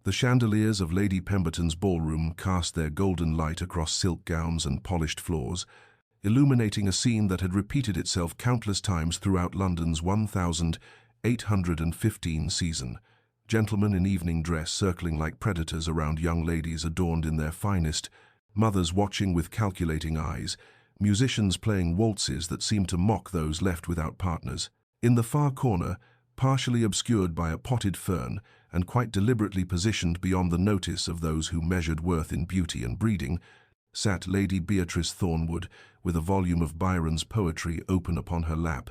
The chandeliers of Lady Pemberton's ballroom cast their golden light across silk gowns and polished floors, illuminating a scene that had repeated itself countless times throughout London's 1815 season. Gentlemen in evening dress circling like predators around young ladies adorned in their finest, mothers watching with calculating eyes, musicians playing waltzes that seemed to mock those left without partners. In the far corner, partially obscured by a potted fern and quite deliberately positioned beyond the notice of those who measured worth in beauty and breeding, sat Lady Beatrice Thornwood with a volume of Byron's poetry open upon her lap,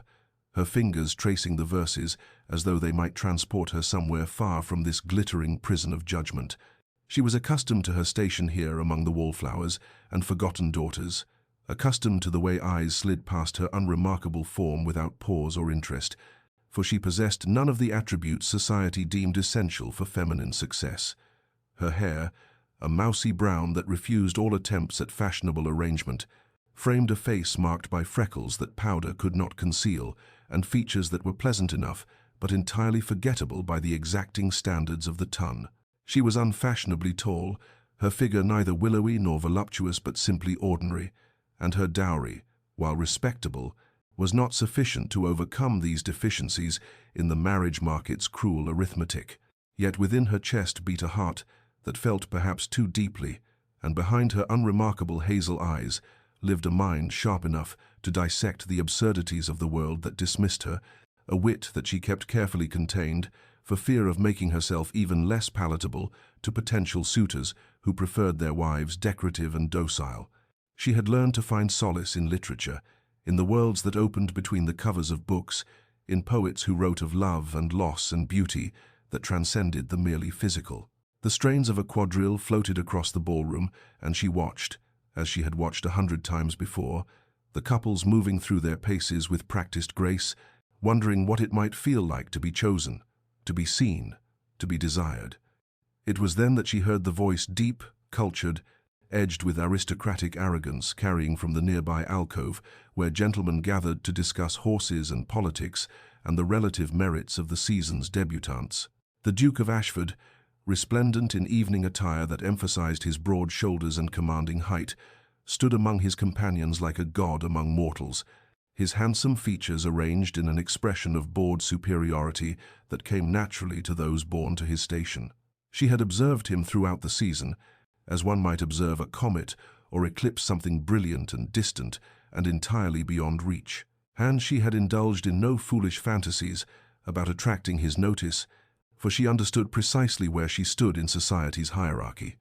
her fingers tracing the verses as though they might transport her somewhere far from this glittering prison of judgment. She was accustomed to her station here among the wallflowers and forgotten daughters, accustomed to the way eyes slid past her unremarkable form without pause or interest, for she possessed none of the attributes society deemed essential for feminine success. Her hair, a mousy brown that refused all attempts at fashionable arrangement, framed a face marked by freckles that powder could not conceal, and features that were pleasant enough but entirely forgettable by the exacting standards of the ton. She was unfashionably tall, her figure neither willowy nor voluptuous but simply ordinary, and her dowry, while respectable, was not sufficient to overcome these deficiencies in the marriage market's cruel arithmetic. Yet within her chest beat a heart that felt perhaps too deeply, and behind her unremarkable hazel eyes lived a mind sharp enough to dissect the absurdities of the world that dismissed her, a wit that she kept carefully contained for fear of making herself even less palatable to potential suitors who preferred their wives decorative and docile. She had learned to find solace in literature, in the worlds that opened between the covers of books, in poets who wrote of love and loss and beauty that transcended the merely physical. The strains of a quadrille floated across the ballroom, and she watched, as she had watched 100 times before, the couples moving through their paces with practiced grace, wondering what it might feel like to be chosen, to be seen, to be desired. It was then that she heard the voice, deep, cultured, edged with aristocratic arrogance, carrying from the nearby alcove where gentlemen gathered to discuss horses and politics and the relative merits of the season's debutantes. The Duke of Ashford, resplendent in evening attire that emphasized his broad shoulders and commanding height, stood among his companions like a god among mortals, his handsome features arranged in an expression of bored superiority that came naturally to those born to his station. She had observed him throughout the season, as one might observe a comet or eclipse something brilliant and distant and entirely beyond reach. And she had indulged in no foolish fantasies about attracting his notice, for she understood precisely where she stood in society's hierarchy.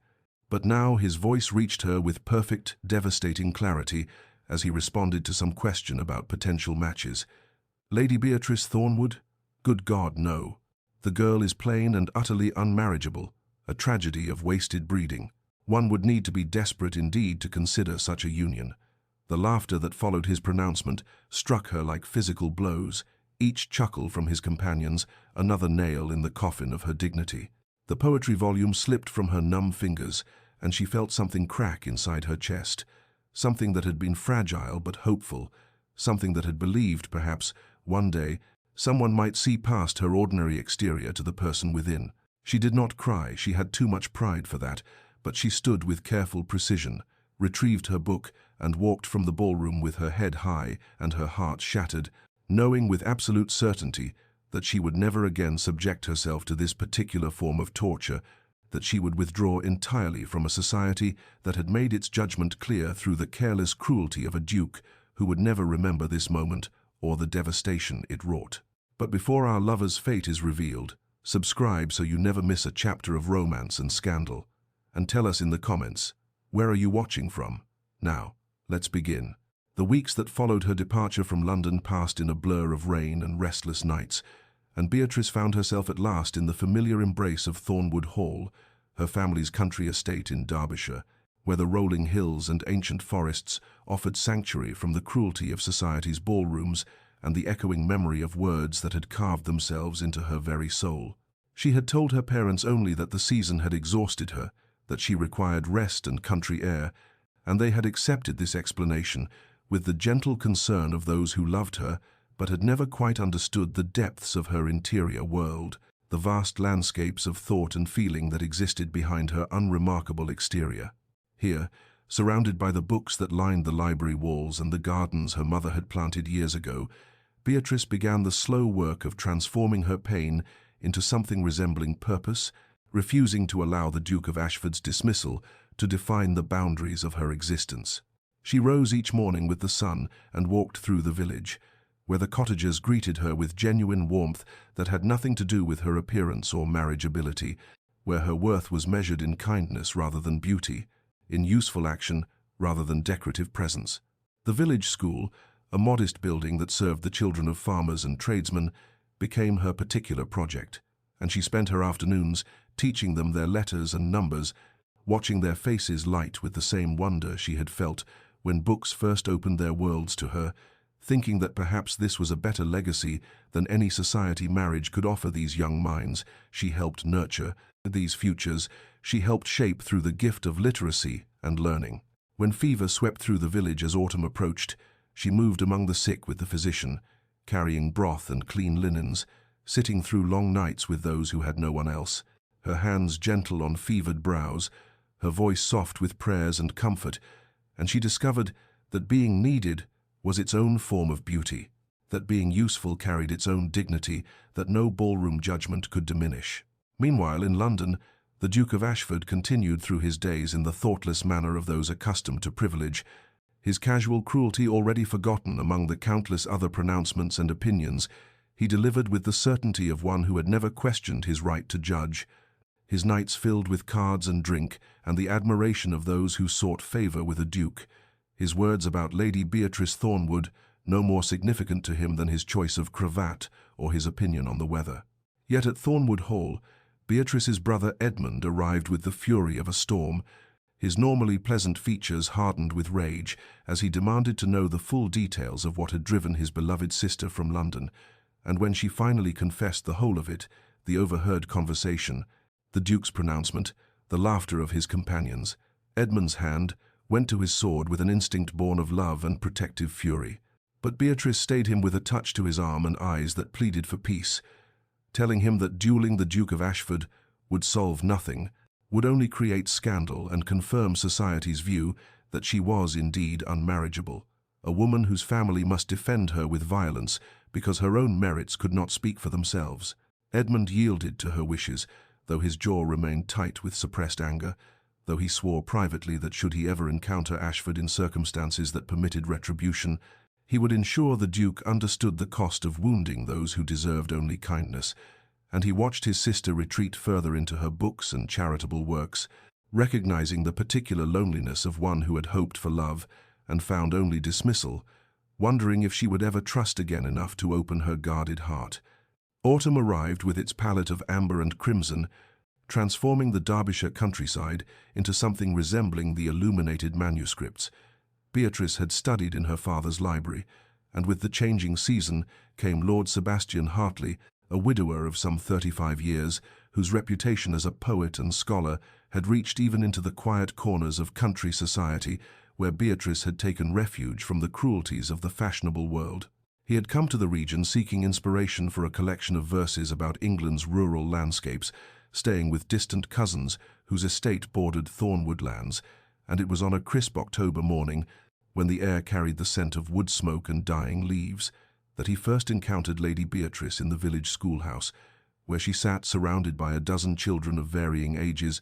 But now his voice reached her with perfect, devastating clarity as he responded to some question about potential matches. Lady Beatrice Thornwood? Good God, no. The girl is plain and utterly unmarriageable, a tragedy of wasted breeding. One would need to be desperate indeed to consider such a union. The laughter that followed his pronouncement struck her like physical blows, each chuckle from his companions another nail in the coffin of her dignity. The poetry volume slipped from her numb fingers, and she felt something crack inside her chest, something that had been fragile but hopeful, something that had believed, perhaps, one day, someone might see past her ordinary exterior to the person within. She did not cry, she had too much pride for that, but she stood with careful precision, retrieved her book, and walked from the ballroom with her head high and her heart shattered, knowing with absolute certainty that she would never again subject herself to this particular form of torture, that she would withdraw entirely from a society that had made its judgment clear through the careless cruelty of a duke who would never remember this moment or the devastation it wrought. But before our lover's fate is revealed, subscribe so you never miss a chapter of romance and scandal. And tell us in the comments, where are you watching from? Now, let's begin. The weeks that followed her departure from London passed in a blur of rain and restless nights, and Beatrice found herself at last in the familiar embrace of Thornwood Hall, her family's country estate in Derbyshire, where the rolling hills and ancient forests offered sanctuary from the cruelty of society's ballrooms and the echoing memory of words that had carved themselves into her very soul. She had told her parents only that the season had exhausted her, that she required rest and country air, and they had accepted this explanation with the gentle concern of those who loved her but had never quite understood the depths of her interior world. the vast landscapes of thought and feeling that existed behind her unremarkable exterior. Here, surrounded by the books that lined the library walls and the gardens her mother had planted years ago, Beatrice began the slow work of transforming her pain into something resembling purpose, refusing to allow the Duke of Ashford's dismissal to define the boundaries of her existence. She rose each morning with the sun and walked through the village, where the cottagers greeted her with genuine warmth that had nothing to do with her appearance or marriageability, where her worth was measured in kindness rather than beauty, in useful action rather than decorative presence. The village school, a modest building that served the children of farmers and tradesmen, became her particular project, and she spent her afternoons teaching them their letters and numbers, watching their faces light with the same wonder she had felt when books first opened their worlds to her, thinking that perhaps this was a better legacy than any society marriage could offer these young minds. She helped nurture these futures. She helped shape through the gift of literacy and learning. When fever swept through the village as autumn approached, she moved among the sick with the physician, carrying broth and clean linens, sitting through long nights with those who had no one else, her hands gentle on fevered brows, her voice soft with prayers and comfort, and she discovered that being needed was its own form of beauty, that being useful carried its own dignity that no ballroom judgment could diminish. Meanwhile, in London, the Duke of Ashford continued through his days in the thoughtless manner of those accustomed to privilege, his casual cruelty already forgotten among the countless other pronouncements and opinions he delivered with the certainty of one who had never questioned his right to judge, his nights filled with cards and drink and the admiration of those who sought favour with a duke, his words about Lady Beatrice Thornwood no more significant to him than his choice of cravat or his opinion on the weather. Yet at Thornwood Hall, Beatrice's brother Edmund arrived with the fury of a storm, his normally pleasant features hardened with rage as he demanded to know the full details of what had driven his beloved sister from London, and when she finally confessed the whole of it, the overheard conversation, the Duke's pronouncement, the laughter of his companions, Edmund's hand went to his sword with an instinct born of love and protective fury. But Beatrice stayed him with a touch to his arm and eyes that pleaded for peace, telling him that duelling the Duke of Ashford would solve nothing, would only create scandal and confirm society's view that she was indeed unmarriageable, a woman whose family must defend her with violence because her own merits could not speak for themselves. Edmund yielded to her wishes, though his jaw remained tight with suppressed anger, though he swore privately that should he ever encounter Ashford in circumstances that permitted retribution, he would ensure the Duke understood the cost of wounding those who deserved only kindness, and he watched his sister retreat further into her books and charitable works, recognizing the particular loneliness of one who had hoped for love and found only dismissal, wondering if she would ever trust again enough to open her guarded heart. Autumn arrived with its palette of amber and crimson, transforming the Derbyshire countryside into something resembling the illuminated manuscripts Beatrice had studied in her father's library, and with the changing season came Lord Sebastian Hartley, a widower of some 35 years, whose reputation as a poet and scholar had reached even into the quiet corners of country society where Beatrice had taken refuge from the cruelties of the fashionable world. He had come to the region seeking inspiration for a collection of verses about England's rural landscapes, staying with distant cousins whose estate bordered Thornwood lands, and it was on a crisp October morning, when the air carried the scent of wood smoke and dying leaves, that he first encountered Lady Beatrice in the village schoolhouse, where she sat surrounded by a dozen children of varying ages,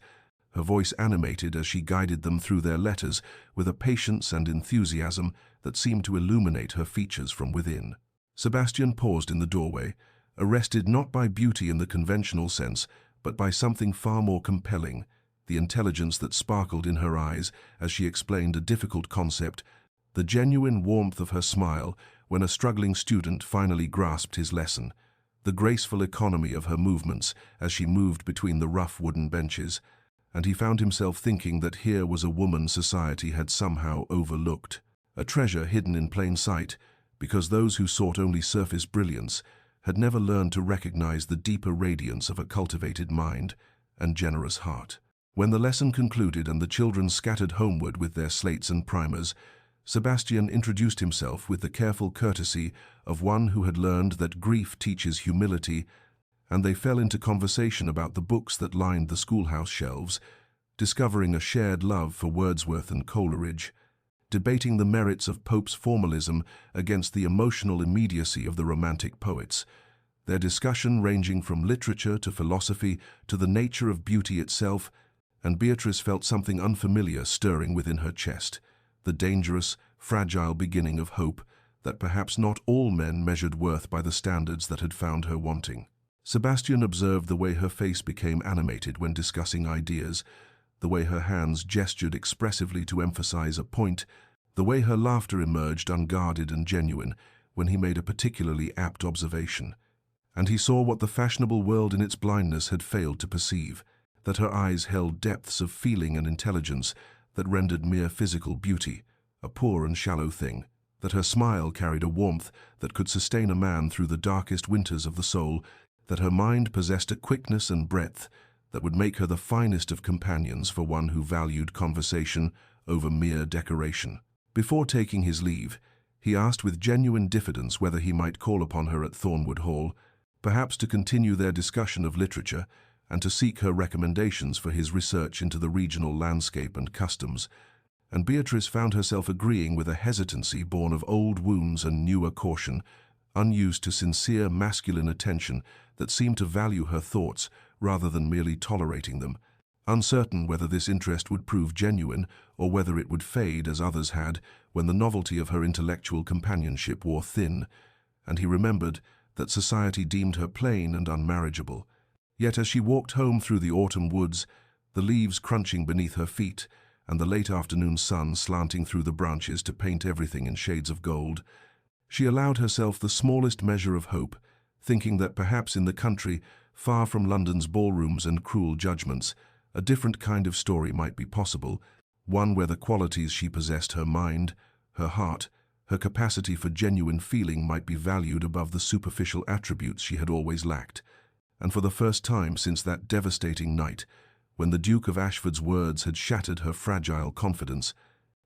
her voice animated as she guided them through their letters with a patience and enthusiasm that seemed to illuminate her features from within. Sebastian paused in the doorway, arrested not by beauty in the conventional sense, but by something far more compelling, the intelligence that sparkled in her eyes as she explained a difficult concept, the genuine warmth of her smile when a struggling student finally grasped his lesson, the graceful economy of her movements as she moved between the rough wooden benches, and he found himself thinking that here was a woman society had somehow overlooked, a treasure hidden in plain sight, because those who sought only surface brilliance had never learned to recognize the deeper radiance of a cultivated mind and generous heart. When the lesson concluded and the children scattered homeward with their slates and primers, Sebastian introduced himself with the careful courtesy of one who had learned that grief teaches humility and they fell into conversation about the books that lined the schoolhouse shelves, discovering a shared love for Wordsworth and Coleridge, debating the merits of Pope's formalism against the emotional immediacy of the Romantic poets, their discussion ranging from literature to philosophy to the nature of beauty itself, and Beatrice felt something unfamiliar stirring within her chest, the dangerous, fragile beginning of hope that perhaps not all men measured worth by the standards that had found her wanting. Sebastian observed the way her face became animated when discussing ideas, the way her hands gestured expressively to emphasize a point, the way her laughter emerged unguarded and genuine when he made a particularly apt observation. And he saw what the fashionable world in its blindness had failed to perceive, that her eyes held depths of feeling and intelligence that rendered mere physical beauty a poor and shallow thing, that her smile carried a warmth that could sustain a man through the darkest winters of the soul, that her mind possessed a quickness and breadth that would make her the finest of companions for one who valued conversation over mere decoration. Before taking his leave, he asked with genuine diffidence whether he might call upon her at Thornwood Hall, perhaps to continue their discussion of literature and to seek her recommendations for his research into the regional landscape and customs, and Beatrice found herself agreeing with a hesitancy born of old wounds and newer caution, unused to sincere masculine attention that seemed to value her thoughts rather than merely tolerating them, uncertain whether this interest would prove genuine or whether it would fade as others had when the novelty of her intellectual companionship wore thin, and he remembered that society deemed her plain and unmarriageable. Yet as she walked home through the autumn woods, the leaves crunching beneath her feet and the late afternoon sun slanting through the branches to paint everything in shades of gold, she allowed herself the smallest measure of hope, thinking that perhaps in the country, far from London's ballrooms and cruel judgments, a different kind of story might be possible, one where the qualities she possessed, her mind, her heart, her capacity for genuine feeling, might be valued above the superficial attributes she had always lacked. And for the first time since that devastating night, when the Duke of Ashford's words had shattered her fragile confidence,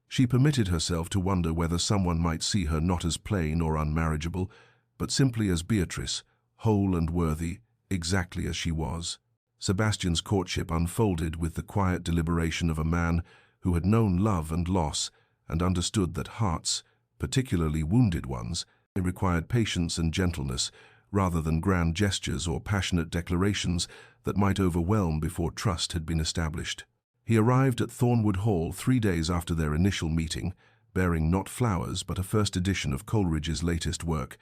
she permitted herself to wonder whether someone might see her not as plain or unmarriageable, but simply as Beatrice, whole and worthy, exactly as she was. Sebastian's courtship unfolded with the quiet deliberation of a man who had known love and loss and understood that hearts, particularly wounded ones, required patience and gentleness rather than grand gestures or passionate declarations that might overwhelm before trust had been established. He arrived at Thornwood Hall 3 days after their initial meeting, bearing not flowers but a first edition of Coleridge's latest work,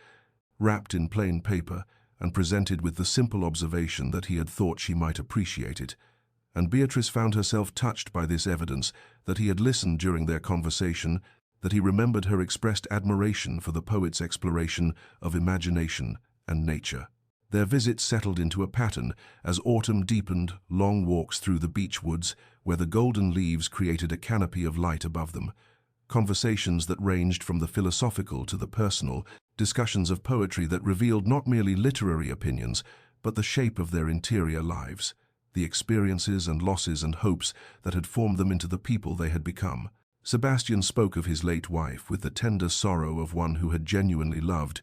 wrapped in plain paper and presented with the simple observation that he had thought she might appreciate it, and Beatrice found herself touched by this evidence that he had listened during their conversation, that he remembered her expressed admiration for the poet's exploration of imagination and nature. Their visit settled into a pattern as autumn deepened, long walks through the beech woods where the golden leaves created a canopy of light above them, conversations that ranged from the philosophical to the personal, discussions of poetry that revealed not merely literary opinions, but the shape of their interior lives, the experiences and losses and hopes that had formed them into the people they had become. Sebastian spoke of his late wife with the tender sorrow of one who had genuinely loved,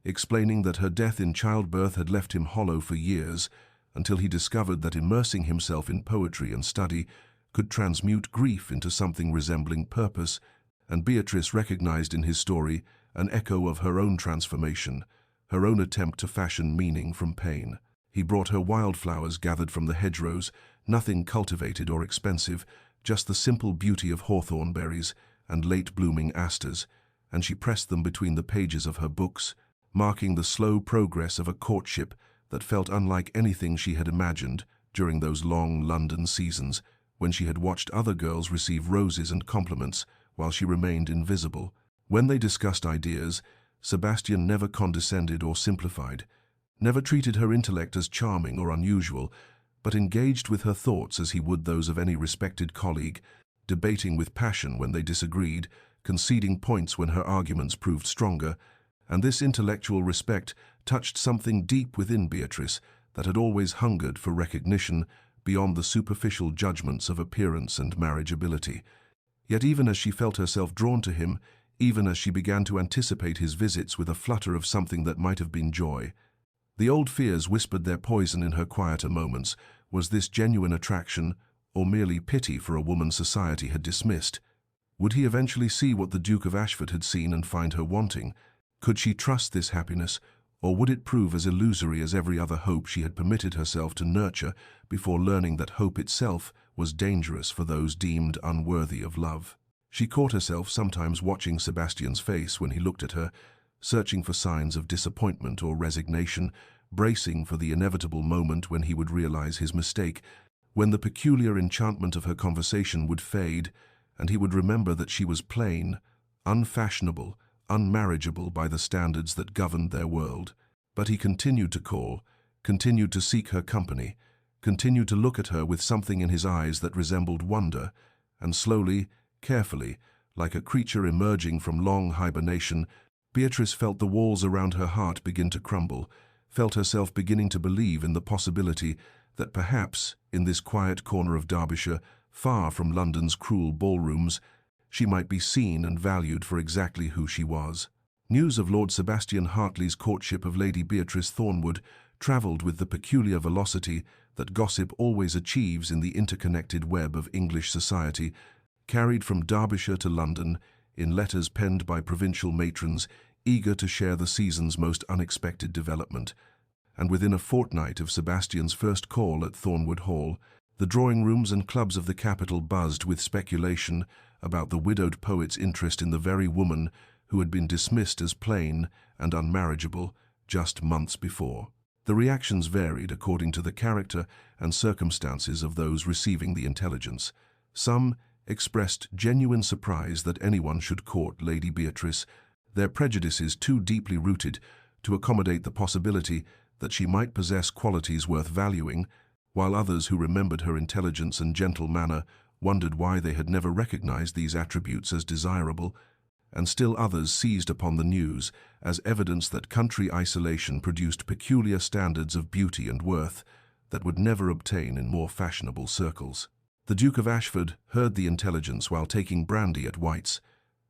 explaining that her death in childbirth had left him hollow for years, until he discovered that immersing himself in poetry and study could transmute grief into something resembling purpose, and Beatrice recognized in his story an echo of her own transformation, her own attempt to fashion meaning from pain. He brought her wildflowers gathered from the hedgerows, nothing cultivated or expensive, just the simple beauty of hawthorn berries and late-blooming asters, and she pressed them between the pages of her books, marking the slow progress of a courtship that felt unlike anything she had imagined during those long London seasons when she had watched other girls receive roses and compliments while she remained invisible. When they discussed ideas, Sebastian never condescended or simplified, never treated her intellect as charming or unusual, but engaged with her thoughts as he would those of any respected colleague, debating with passion when they disagreed, conceding points when her arguments proved stronger, and this intellectual respect touched something deep within Beatrice that had always hungered for recognition beyond the superficial judgments of appearance and marriageability. Yet even as she felt herself drawn to him, even as she began to anticipate his visits with a flutter of something that might have been joy, The old fears whispered their poison in her quieter moments. Was this genuine attraction, or merely pity for a woman society had dismissed? Would he eventually see what the Duke of Ashford had seen and find her wanting? Could she trust this happiness, or would it prove as illusory as every other hope she had permitted herself to nurture before learning that hope itself was dangerous for those deemed unworthy of love? She caught herself sometimes watching Sebastian's face when he looked at her, searching for signs of disappointment or resignation, bracing for the inevitable moment when he would realize his mistake, when the peculiar enchantment of her conversation would fade, and he would remember that she was plain, unfashionable, unmarriageable by the standards that governed their world. But he continued to call, continued to seek her company, continued to look at her with something in his eyes that resembled wonder, and slowly, carefully, like a creature emerging from long hibernation, Beatrice felt the walls around her heart begin to crumble, felt herself beginning to believe in the possibility that perhaps, in this quiet corner of Derbyshire, far from London's cruel ballrooms, she might be seen and valued for exactly who she was. News of Lord Sebastian Hartley's courtship of Lady Beatrice Thornwood travelled with the peculiar velocity that gossip always achieves in the interconnected web of English society, carried from Derbyshire to London, in letters penned by provincial matrons eager to share the season's most unexpected development. And within a fortnight of Sebastian's first call at Thornwood Hall, the drawing rooms and clubs of the capital buzzed with speculation about the widowed poet's interest in the very woman who had been dismissed as plain and unmarriageable just months before. The reactions varied according to the character and circumstances of those receiving the intelligence. Some expressed genuine surprise that anyone should court Lady Beatrice, their prejudices too deeply rooted to accommodate the possibility that she might possess qualities worth valuing, while others who remembered her intelligence and gentle manner wondered why they had never recognized these attributes as desirable, and still others seized upon the news as evidence that country isolation produced peculiar standards of beauty and worth that would never obtain in more fashionable circles. The Duke of Ashford heard the intelligence while taking brandy at White's,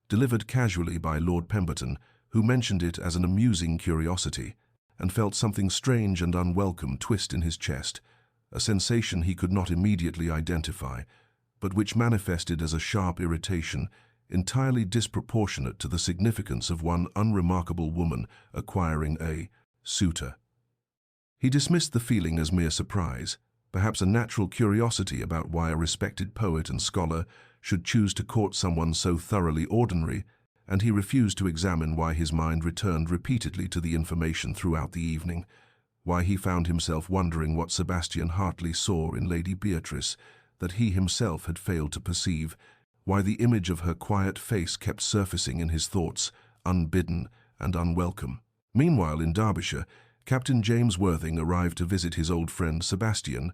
delivered casually by Lord Pemberton, who mentioned it as an amusing curiosity, and felt something strange and unwelcome twist in his chest, a sensation he could not immediately identify, but which manifested as a sharp irritation, entirely disproportionate to the significance of one unremarkable woman acquiring a suitor. He dismissed the feeling as mere surprise, perhaps a natural curiosity about why a respected poet and scholar should choose to court someone so thoroughly ordinary, and he refused to examine why his mind returned repeatedly to the information throughout the evening, why he found himself wondering what Sebastian Hartley saw in Lady Beatrice that he himself had failed to perceive, why the image of her quiet face kept surfacing in his thoughts, unbidden and unwelcome. Meanwhile, in Derbyshire, Captain James Worthing arrived to visit his old friend Sebastian,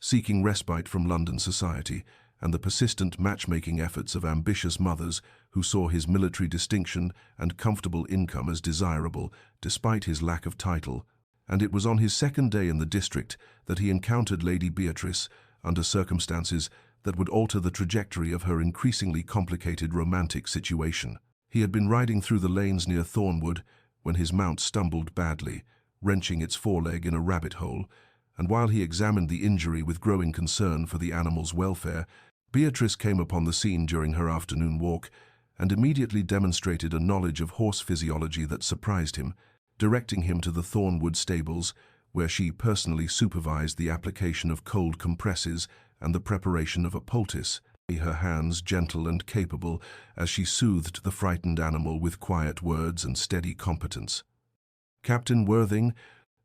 seeking respite from London society and the persistent matchmaking efforts of ambitious mothers who saw his military distinction and comfortable income as desirable despite his lack of title. And it was on his second day in the district that he encountered Lady Beatrice under circumstances that would alter the trajectory of her increasingly complicated romantic situation. He had been riding through the lanes near Thornwood when his mount stumbled badly, wrenching its foreleg in a rabbit hole, and while he examined the injury with growing concern for the animal's welfare, Beatrice came upon the scene during her afternoon walk and immediately demonstrated a knowledge of horse physiology that surprised him, directing him to the Thornwood stables, where she personally supervised the application of cold compresses and the preparation of a poultice, her hands gentle and capable as she soothed the frightened animal with quiet words and steady competence. Captain Worthing,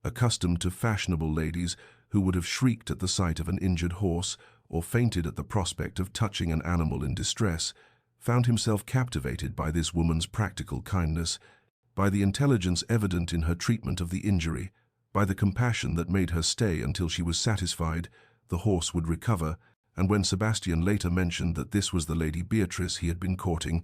accustomed to fashionable ladies who would have shrieked at the sight of an injured horse or fainted at the prospect of touching an animal in distress, found himself captivated by this woman's practical kindness, by the intelligence evident in her treatment of the injury, by the compassion that made her stay until she was satisfied the horse would recover, and when Sebastian later mentioned that this was the Lady Beatrice he had been courting,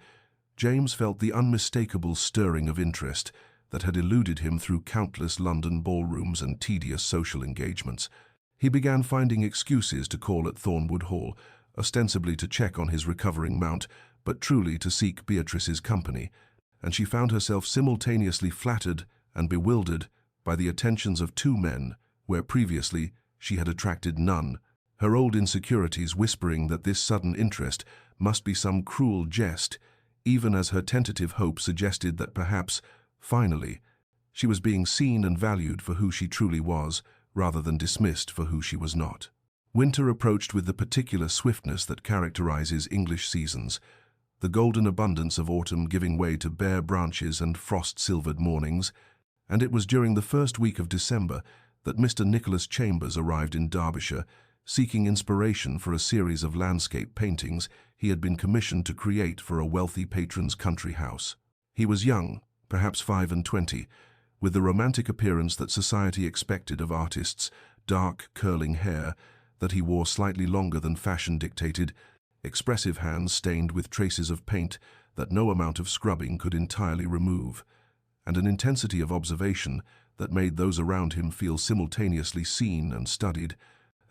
James felt the unmistakable stirring of interest that had eluded him through countless London ballrooms and tedious social engagements. He began finding excuses to call at Thornwood Hall, ostensibly to check on his recovering mount, but truly to seek Beatrice's company, and she found herself simultaneously flattered and bewildered by the attentions of two men, where previously she had attracted none, her old insecurities whispering that this sudden interest must be some cruel jest, even as her tentative hope suggested that perhaps, finally, she was being seen and valued for who she truly was, rather than dismissed for who she was not. Winter approached with the particular swiftness that characterizes English seasons, the golden abundance of autumn giving way to bare branches and frost-silvered mornings, and it was during the first week of December that Mr. Nicholas Chambers arrived in Derbyshire, seeking inspiration for a series of landscape paintings he had been commissioned to create for a wealthy patron's country house. He was young, perhaps 25, with the romantic appearance that society expected of artists, dark, curling hair that he wore slightly longer than fashion dictated, expressive hands stained with traces of paint that no amount of scrubbing could entirely remove, and an intensity of observation that made those around him feel simultaneously seen and studied,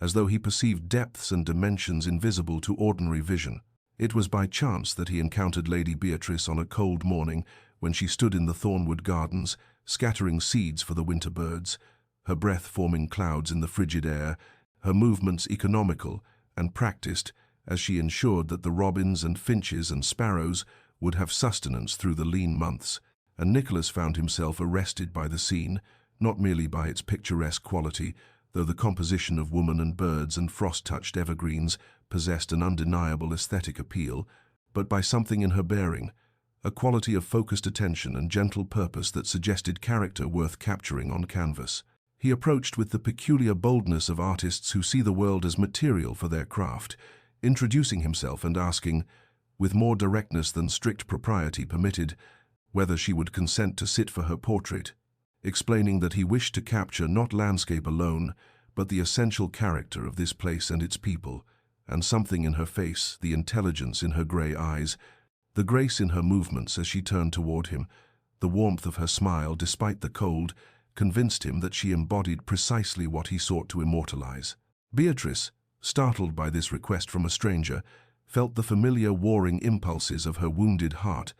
as though he perceived depths and dimensions invisible to ordinary vision. It was by chance that he encountered Lady Beatrice on a cold morning when she stood in the Thornwood gardens, scattering seeds for the winter birds, her breath forming clouds in the frigid air, her movements economical and practiced as she ensured that the robins and finches and sparrows would have sustenance through the lean months, and Nicholas found himself arrested by the scene, not merely by its picturesque quality, though the composition of woman and birds and frost-touched evergreens possessed an undeniable aesthetic appeal, but by something in her bearing, a quality of focused attention and gentle purpose that suggested character worth capturing on canvas. He approached with the peculiar boldness of artists who see the world as material for their craft, introducing himself and asking, with more directness than strict propriety permitted, whether she would consent to sit for her portrait, explaining that he wished to capture not landscape alone, but the essential character of this place and its people, and something in her face, the intelligence in her grey eyes, the grace in her movements as she turned toward him, the warmth of her smile despite the cold, convinced him that she embodied precisely what he sought to immortalize. Beatrice, startled by this request from a stranger, felt the familiar warring impulses of her wounded heart,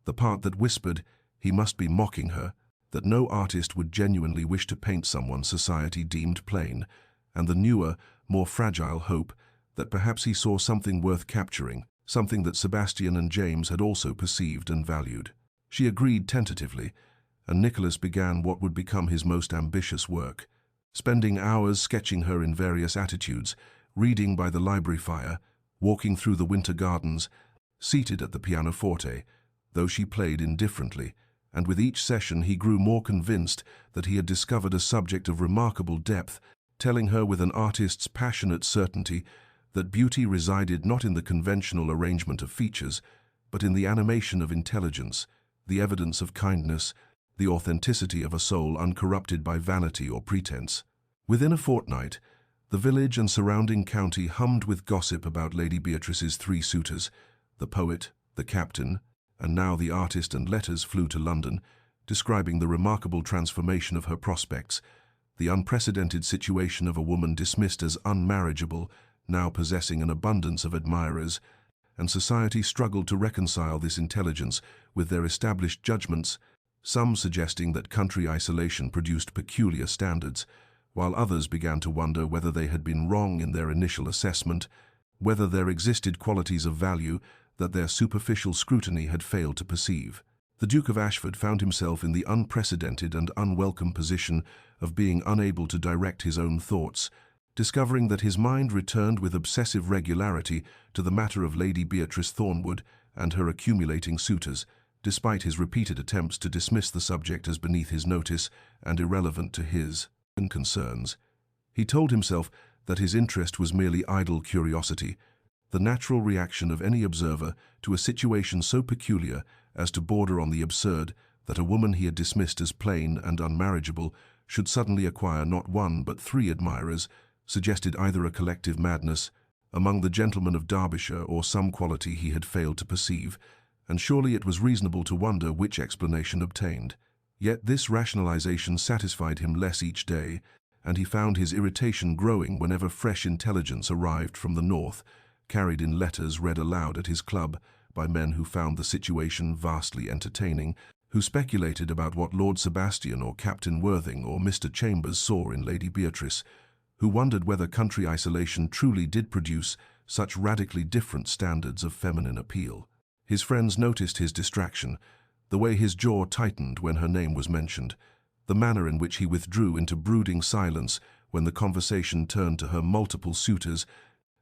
the part that whispered he must be mocking her, that no artist would genuinely wish to paint someone society deemed plain, and the newer, more fragile hope that perhaps he saw something worth capturing, something that Sebastian and James had also perceived and valued. She agreed tentatively, and Nicholas began what would become his most ambitious work, spending hours sketching her in various attitudes, reading by the library fire, walking through the winter gardens, seated at the pianoforte, though she played indifferently, and with each session he grew more convinced that he had discovered a subject of remarkable depth, telling her with an artist's passionate certainty that beauty resided not in the conventional arrangement of features, but in the animation of intelligence, the evidence of kindness, the authenticity of a soul uncorrupted by vanity or pretense. Within a fortnight, the village and surrounding county hummed with gossip about Lady Beatrice's three suitors. The poet, the captain, and now the artist and letters flew to London, describing the remarkable transformation of her prospects, the unprecedented situation of a woman dismissed as unmarriageable, now possessing an abundance of admirers, and society struggled to reconcile this intelligence with their established judgments, some suggesting that country isolation produced peculiar standards, while others began to wonder whether they had been wrong in their initial assessment, whether there existed qualities of value that their superficial scrutiny had failed to perceive. The Duke of Ashford found himself in the unprecedented and unwelcome position of being unable to direct his own thoughts, discovering that his mind returned with obsessive regularity to the matter of Lady Beatrice Thornwood and her accumulating suitors, despite his repeated attempts to dismiss the subject as beneath his notice and irrelevant to his own concerns. He told himself that his interest was merely idle curiosity, the natural reaction of any observer to a situation so peculiar as to border on the absurd that a woman he had dismissed as plain and unmarriageable should suddenly acquire not one but three admirers, suggested either a collective madness among the gentlemen of Derbyshire or some quality he had failed to perceive, and surely it was reasonable to wonder which explanation obtained. Yet this rationalization satisfied him less each day, and he found his irritation growing whenever fresh intelligence arrived from the north, carried in letters read aloud at his club by men who found the situation vastly entertaining, who speculated about what Lord Sebastian or Captain Worthing or Mr. Chambers saw in Lady Beatrice, who wondered whether country isolation truly did produce such radically different standards of feminine appeal. His friends noticed his distraction, the way his jaw tightened when her name was mentioned, the manner in which he withdrew into brooding silence when the conversation turned to her multiple suitors,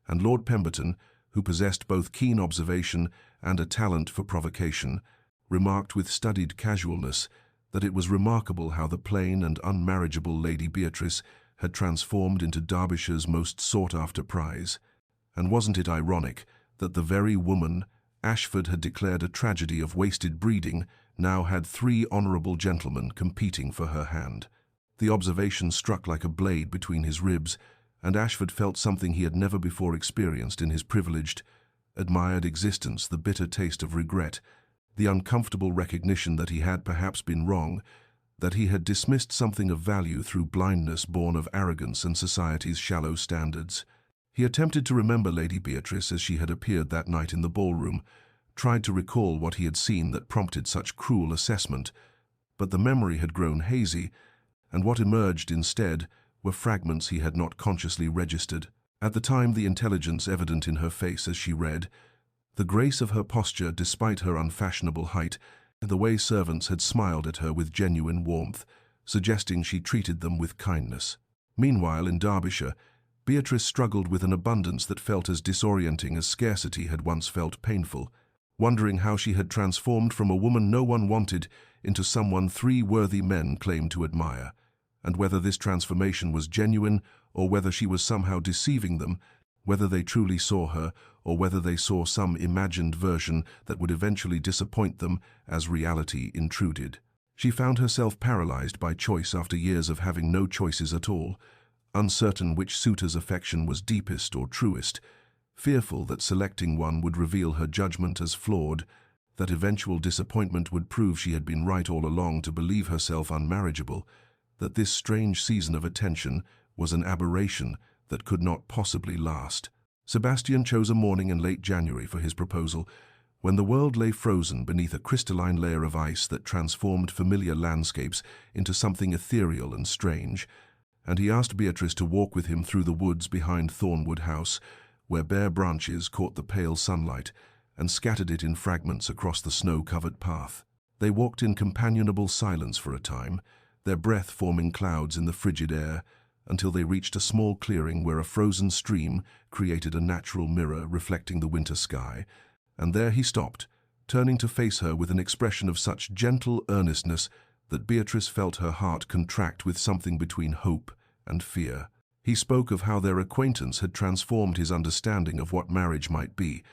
and Lord Pemberton, who possessed both keen observation and a talent for provocation, remarked with studied casualness that it was remarkable how the plain and unmarriageable Lady Beatrice had transformed into Derbyshire's most sought-after prize. And wasn't it ironic that the very woman Ashford had declared a tragedy of wasted breeding now had 3 honourable gentlemen competing for her hand? The observation struck like a blade between his ribs, and Ashford felt something he had never before experienced in his privileged, admired existence, the bitter taste of regret, the uncomfortable recognition that he had perhaps been wrong, that he had dismissed something of value through blindness born of arrogance and society's shallow standards. He attempted to remember Lady Beatrice as she had appeared that night in the ballroom, tried to recall what he had seen that prompted such cruel assessment, but the memory had grown hazy, and what emerged instead were fragments he had not consciously registered. At the time, the intelligence evident in her face as she read, the grace of her posture despite her unfashionable height, the way servants had smiled at her with genuine warmth, suggesting she treated them with kindness. Meanwhile, in Derbyshire, Beatrice struggled with an abundance that felt as disorienting as scarcity had once felt painful, wondering how she had transformed from a woman no one wanted into someone 3 worthy men claimed to admire, and whether this transformation was genuine or whether she was somehow deceiving them, whether they truly saw her or whether they saw some imagined version that would eventually disappoint them as reality intruded. She found herself paralyzed by choice after years of having no choices at all, uncertain which suitor's affection was deepest or truest, fearful that selecting one would reveal her judgment as flawed, that eventual disappointment would prove she had been right all along to believe herself unmarriageable, that this strange season of attention was an aberration that could not possibly last. Sebastian chose a morning in late January for his proposal, when the world lay frozen beneath a crystalline layer of ice that transformed familiar landscapes into something ethereal and strange, and he asked Beatrice to walk with him through the woods behind Thornwood House, where bare branches caught the pale sunlight and scattered it in fragments across the snow-covered path. They walked in companionable silence for a time, their breath forming clouds in the frigid air, until they reached a small clearing where a frozen stream created a natural mirror reflecting the winter sky, and there he stopped, turning to face her with an expression of such gentle earnestness that Beatrice felt her heart contract with something between hope and fear. He spoke of how their acquaintance had transformed his understanding of what marriage might be,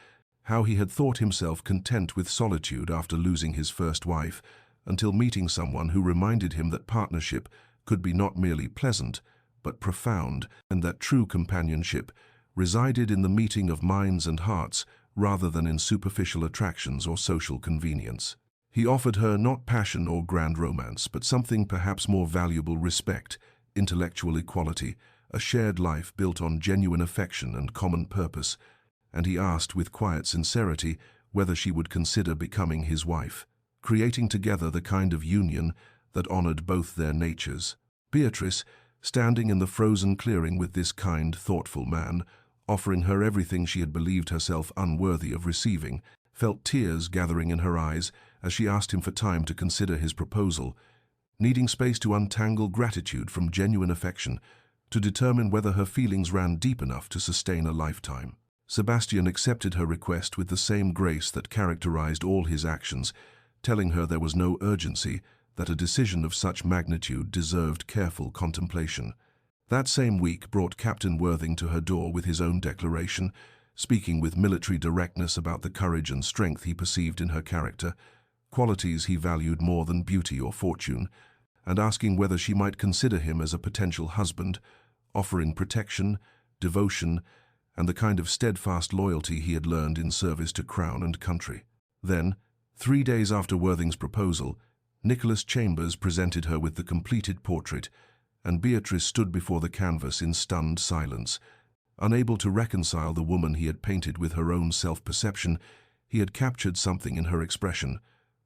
how he had thought himself content with solitude after losing his first wife, until meeting someone who reminded him that partnership could be not merely pleasant, but profound, and that true companionship resided in the meeting of minds and hearts rather than in superficial attractions or social convenience. He offered her not passion or grand romance, but something perhaps more valuable: respect, intellectual equality, a shared life built on genuine affection and common purpose, and he asked with quiet sincerity whether she would consider becoming his wife, creating together the kind of union that honored both their natures. Beatrice, standing in the frozen clearing with this kind, thoughtful man, offering her everything she had believed herself unworthy of receiving, felt tears gathering in her eyes as she asked him for time to consider his proposal, needing space to untangle gratitude from genuine affection, to determine whether her feelings ran deep enough to sustain a lifetime. Sebastian accepted her request with the same grace that characterized all his actions, telling her there was no urgency, that a decision of such magnitude deserved careful contemplation. That same week brought Captain Worthing to her door with his own declaration, speaking with military directness about the courage and strength he perceived in her character, qualities he valued more than beauty or fortune, and asking whether she might consider him as a potential husband, offering protection, devotion, and the kind of steadfast loyalty he had learned in service to crown and country. Then, 3 days after Worthing's proposal, Nicholas Chambers presented her with the completed portrait, and Beatrice stood before the canvas in stunned silence. Unable to reconcile the woman he had painted with her own self-perception, he had captured something in her expression,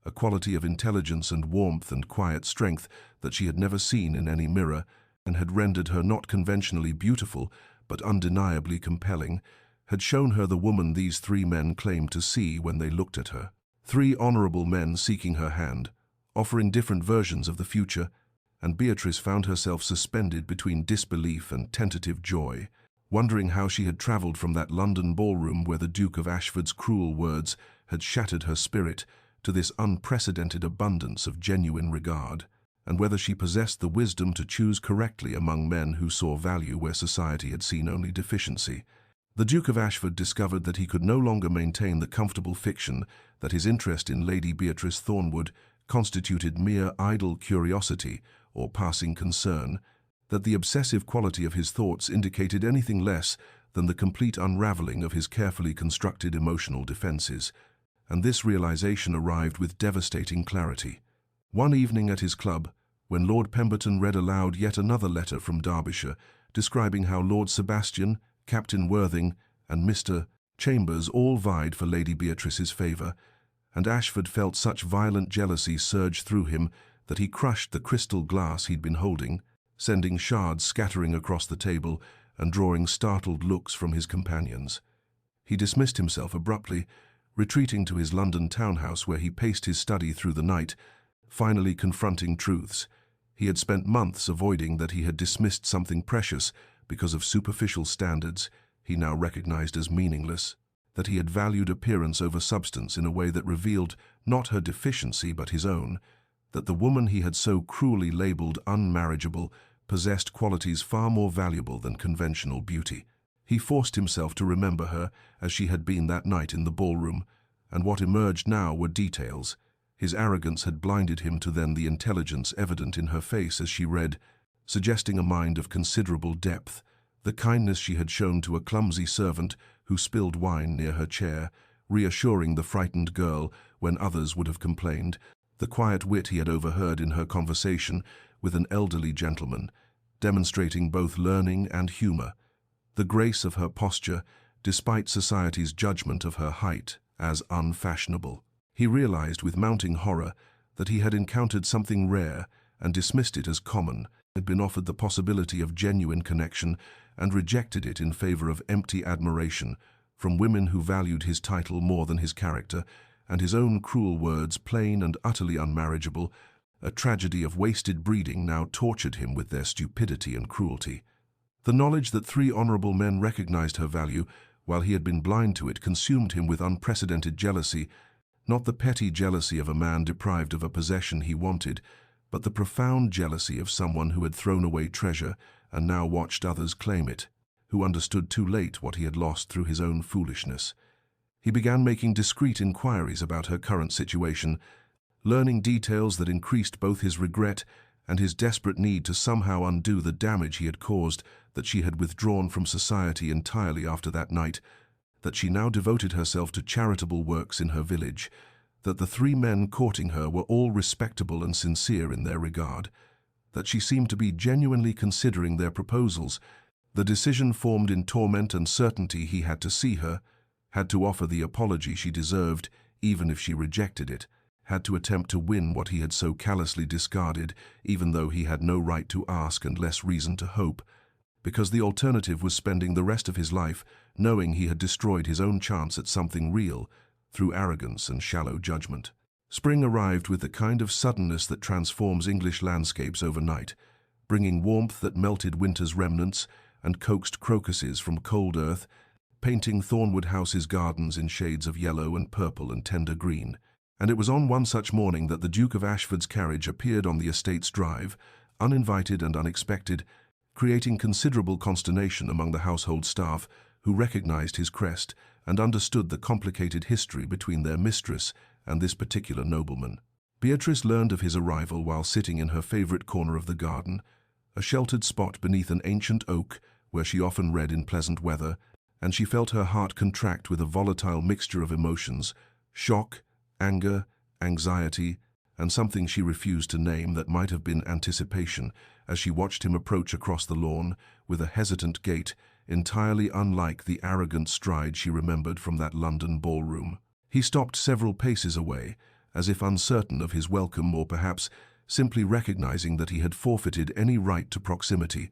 a quality of intelligence and warmth and quiet strength that she had never seen in any mirror, and had rendered her not conventionally beautiful, but undeniably compelling, had shown her the woman these three men claimed to see when they looked at her. Three honorable men seeking her hand, offering different versions of the future, and Beatrice found herself suspended between disbelief and tentative joy, wondering how she had travelled from that London ballroom where the Duke of Ashford's cruel words had shattered her spirit to this unprecedented abundance of genuine regard, and whether she possessed the wisdom to choose correctly among men who saw value where society had seen only deficiency. The Duke of Ashford discovered that he could no longer maintain the comfortable fiction that his interest in Lady Beatrice Thornwood constituted mere idle curiosity or passing concern, that the obsessive quality of his thoughts indicated anything less than the complete unravelling of his carefully constructed emotional defences, and this realization arrived with devastating clarity. One evening at his club, when Lord Pemberton read aloud yet another letter from Derbyshire, describing how Lord Sebastian, Captain Worthing, and Mr. Chambers all vied for Lady Beatrice's favour, and Ashford felt such violent jealousy surge through him that he crushed the crystal glass he'd been holding, sending shards scattering across the table and drawing startled looks from his companions. He dismissed himself abruptly, retreating to his London townhouse where he paced his study through the night, finally confronting truths. He had spent months avoiding that he had dismissed something precious because of superficial standards he now recognized as meaningless, that he had valued appearance over substance in a way that revealed not her deficiency but his own, that the woman he had so cruelly labelled unmarriageable possessed qualities far more valuable than conventional beauty. He forced himself to remember her as she had been that night in the ballroom, and what emerged now were details. His arrogance had blinded him to then the intelligence evident in her face as she read, suggesting a mind of considerable depth, the kindness she had shown to a clumsy servant who spilled wine near her chair, reassuring the frightened girl when others would have complained, the quiet wit he had overheard in her conversation with an elderly gentleman, demonstrating both learning and humour, the grace of her posture, despite society's judgment of her height as unfashionable. He realized with mounting horror that he had encountered something rare and dismissed it as common, had been offered the possibility of genuine connection and rejected it in favor of empty admiration from women who valued his title more than his character, and his own cruel words, plain and utterly unmarriageable. A tragedy of wasted breeding now tortured him with their stupidity and cruelty. The knowledge that three honourable men recognized her value, while he had been blind to it, consumed him with unprecedented jealousy, not the petty jealousy of a man deprived of a possession he wanted, but the profound jealousy of someone who had thrown away treasure and now watched others claim it, who understood too late what he had lost through his own foolishness. He began making discreet inquiries about her current situation, learning details that increased both his regret and his desperate need to somehow undo the damage he had caused, that she had withdrawn from society entirely after that night, that she now devoted herself to charitable works in her village, that the three men courting her were all respectable and sincere in their regard, that she seemed to be genuinely considering their proposals. The decision formed in torment and certainty he had to see her, had to offer the apology she deserved, even if she rejected it, had to attempt to win what he had so callously discarded, even though he had no right to ask and less reason to hope, because the alternative was spending the rest of his life knowing he had destroyed his own chance at something real through arrogance and shallow judgment. Spring arrived with the kind of suddenness that transforms English landscapes overnight, bringing warmth that melted winter's remnants and coaxed crocuses from cold earth, painting Thornwood House's gardens in shades of yellow and purple and tender green. And it was on one such morning that the Duke of Ashford's carriage appeared on the estate's drive, uninvited and unexpected, creating considerable consternation among the household staff, who recognized his crest and understood the complicated history between their mistress and this particular nobleman. Beatrice learned of his arrival while sitting in her favorite corner of the garden, a sheltered spot beneath an ancient oak where she often read in pleasant weather, and she felt her heart contract with a volatile mixture of emotions, shock, anger, anxiety, and something she refused to name that might have been anticipation as she watched him approach across the lawn with a hesitant gait entirely unlike the arrogant stride she remembered from that London ballroom. He stopped several paces away, as if uncertain of his welcome or perhaps simply recognizing that he had forfeited any right to proximity,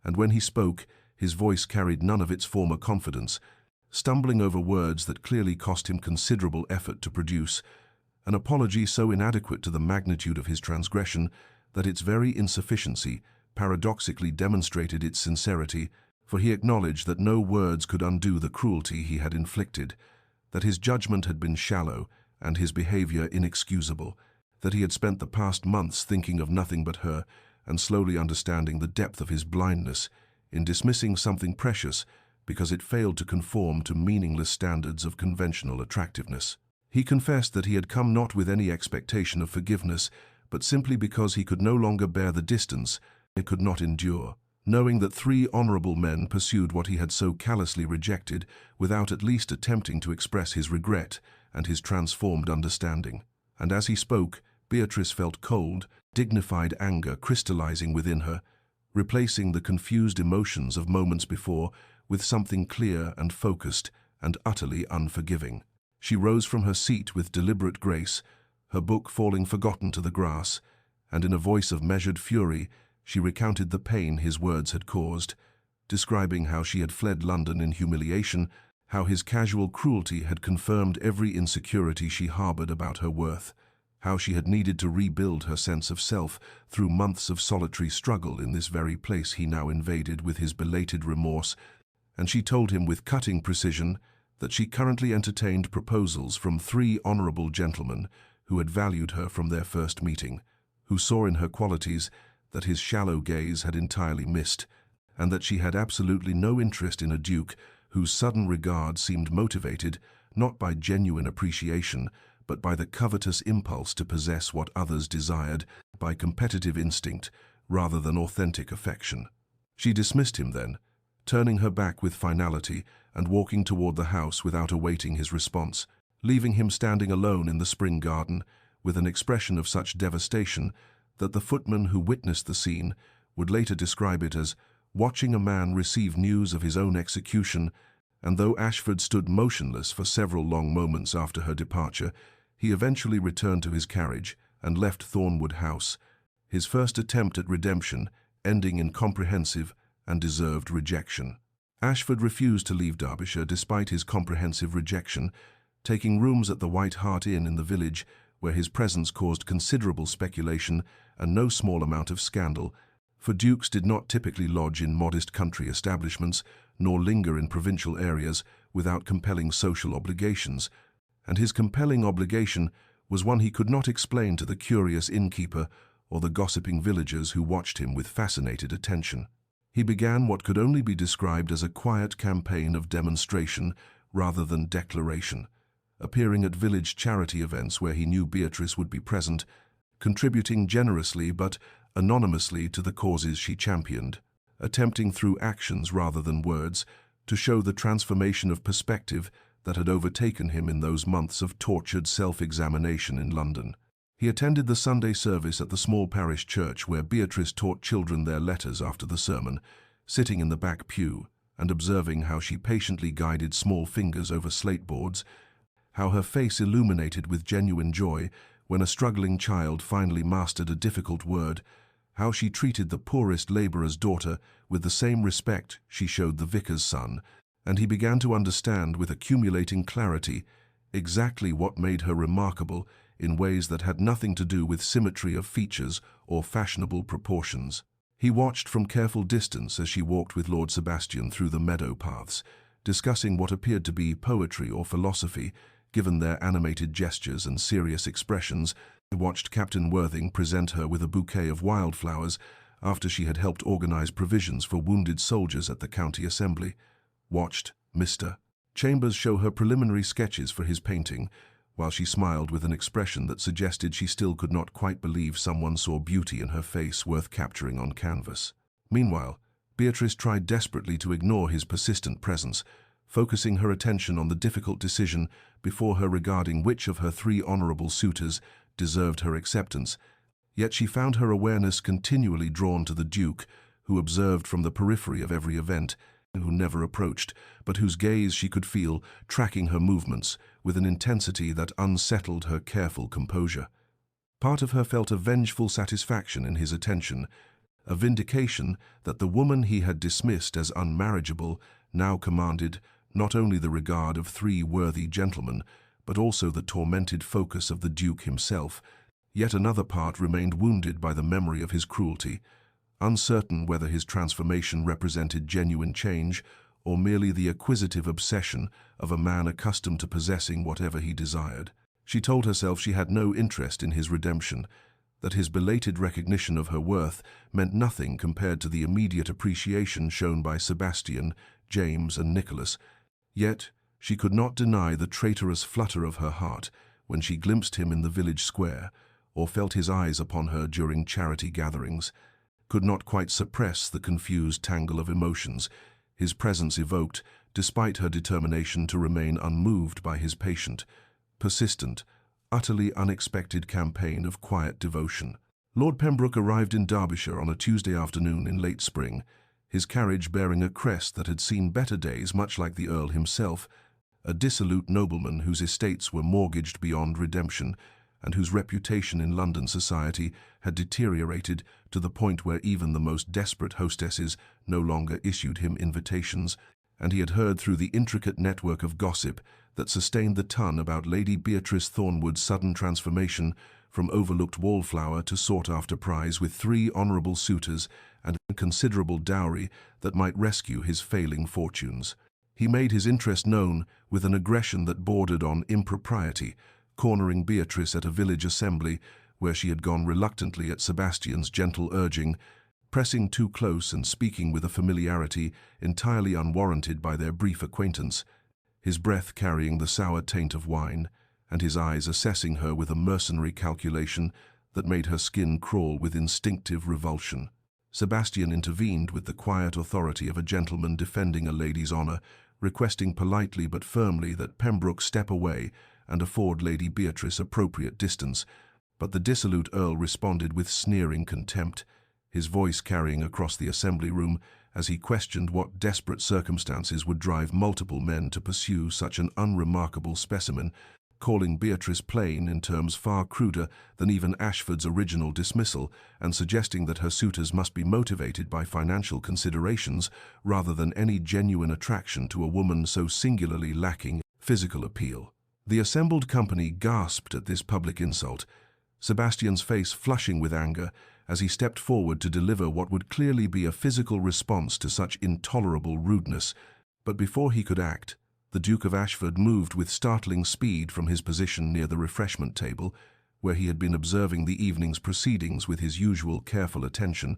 and when he spoke, his voice carried none of its former confidence, stumbling over words that clearly cost him considerable effort to produce, an apology so inadequate to the magnitude of his transgression that its very insufficiency paradoxically demonstrated its sincerity, for he acknowledged that no words could undo the cruelty he had inflicted, that his judgment had been shallow and his behavior inexcusable, that he had spent the past months thinking of nothing but her and slowly understanding the depth of his blindness in dismissing something precious because it failed to conform to meaningless standards of conventional attractiveness. He confessed that he had come not with any expectation of forgiveness, but simply because he could no longer bear the distance it could not endure, knowing that 3 honorable men pursued what he had so callously rejected without at least attempting to express his regret and his transformed understanding. And as he spoke, Beatrice felt cold, dignified anger crystallizing within her, replacing the confused emotions of moments before with something clear and focused and utterly unforgiving. She rose from her seat with deliberate grace, her book falling forgotten to the grass, and in a voice of measured fury, she recounted the pain his words had caused, describing how she had fled London in humiliation, how his casual cruelty had confirmed every insecurity she harbored about her worth, how she had needed to rebuild her sense of self through months of solitary struggle in this very place he now invaded with his belated remorse, and she told him with cutting precision that she currently entertained proposals from 3 honorable gentlemen who had valued her from their first meeting, who saw in her qualities that his shallow gaze had entirely missed, and that she had absolutely no interest in a duke whose sudden regard seemed motivated not by genuine appreciation, but by the covetous impulse to possess what others desired, by competitive instinct rather than authentic affection. She dismissed him then, turning her back with finality and walking toward the house without awaiting his response, leaving him standing alone in the spring garden with an expression of such devastation that the footman who witnessed the scene would later describe it as watching a man receive news of his own execution, and though Ashford stood motionless for several long moments after her departure, he eventually returned to his carriage and left Thornwood House, his first attempt at redemption ending in comprehensive and deserved rejection. Ashford refused to leave Derbyshire despite his comprehensive rejection, taking rooms at the White Hart Inn in the village, where his presence caused considerable speculation and no small amount of scandal, for dukes did not typically lodge in modest country establishments nor linger in provincial areas without compelling social obligations, and his compelling obligation was one he could not explain to the curious innkeeper or the gossiping villagers who watched him with fascinated attention. He began what could only be described as a quiet campaign of demonstration rather than declaration, appearing at village charity events where he knew Beatrice would be present, contributing generously but anonymously to the causes she championed, attempting through actions rather than words to show the transformation of perspective that had overtaken him in those months of tortured self-examination in London. He attended the Sunday service at the small parish church where Beatrice taught children their letters after the sermon, sitting in the back pew and observing how she patiently guided small fingers over slate boards, how her face illuminated with genuine joy when a struggling child finally mastered a difficult word, how she treated the poorest labourer's daughter with the same respect she showed the vicar's son, and he began to understand with accumulating clarity exactly what made her remarkable in ways that had nothing to do with symmetry of features or fashionable proportions. He watched from careful distance as she walked with Lord Sebastian through the meadow paths, discussing what appeared to be poetry or philosophy, given their animated gestures and serious expressions. He watched Captain Worthing present her with a bouquet of wildflowers after she had helped organize provisions for wounded soldiers at the county assembly. Watched Mr. Chambers show her preliminary sketches for his painting, while she smiled with an expression that suggested she still could not quite believe someone saw beauty in her face worth capturing on canvas. Meanwhile, Beatrice tried desperately to ignore his persistent presence, focusing her attention on the difficult decision before her regarding which of her 3 honourable suitors deserved her acceptance, yet she found her awareness continually drawn to the Duke, who observed from the periphery of every event, who never approached, but whose gaze she could feel, tracking her movements with an intensity that unsettled her careful composure. Part of her felt a vengeful satisfaction in his attention, a vindication that the woman he had dismissed as unmarriageable now commanded not only the regard of three worthy gentlemen, but also the tormented focus of the Duke himself. Yet another part remained wounded by the memory of his cruelty, uncertain whether his transformation represented genuine change or merely the acquisitive obsession of a man accustomed to possessing whatever he desired. She told herself she had no interest in his redemption, that his belated recognition of her worth meant nothing compared to the immediate appreciation shown by Sebastian, James, and Nicholas. Yet she could not deny the traitorous flutter of her heart when she glimpsed him in the village square or felt his eyes upon her during charity gatherings, could not quite suppress the confused tangle of emotions his presence evoked, despite her determination to remain unmoved by his patient, persistent, utterly unexpected campaign of quiet devotion. Lord Pembroke arrived in Derbyshire on a Tuesday afternoon in late spring, his carriage bearing a crest that had seen better days, much like the Earl himself, a dissolute nobleman whose estates were mortgaged beyond redemption and whose reputation in London society had deteriorated to the point where even the most desperate hostesses no longer issued him invitations, and he had heard through the intricate network of gossip that sustained the ton about Lady Beatrice Thornwood's sudden transformation from overlooked wallflower to sought-after prize with 3 honourable suitors and a considerable dowry that might rescue his failing fortunes. He made his interest known with an aggression that bordered on impropriety, cornering Beatrice at a village assembly where she had gone reluctantly at Sebastian's gentle urging, pressing too close and speaking with a familiarity entirely unwarranted by their brief acquaintance, his breath carrying the sour taint of wine, and his eyes assessing her with a mercenary calculation that made her skin crawl with instinctive revulsion. Sebastian intervened with the quiet authority of a gentleman defending a lady's honour, requesting politely but firmly that Pembroke step away and afford Lady Beatrice appropriate distance, but the dissolute Earl responded with sneering contempt, his voice carrying across the assembly room as he questioned what desperate circumstances would drive multiple men to pursue such an unremarkable specimen, calling Beatrice plain in terms far cruder than even Ashford's original dismissal, and suggesting that her suitors must be motivated by financial considerations rather than any genuine attraction to a woman so singularly lacking physical appeal. The assembled company gasped at this public insult, Sebastian's face flushing with anger as he stepped forward to deliver what would clearly be a physical response to such intolerable rudeness. But before he could act, the Duke of Ashford moved with startling speed from his position near the refreshment table, where he had been observing the evening's proceedings with his usual careful attention,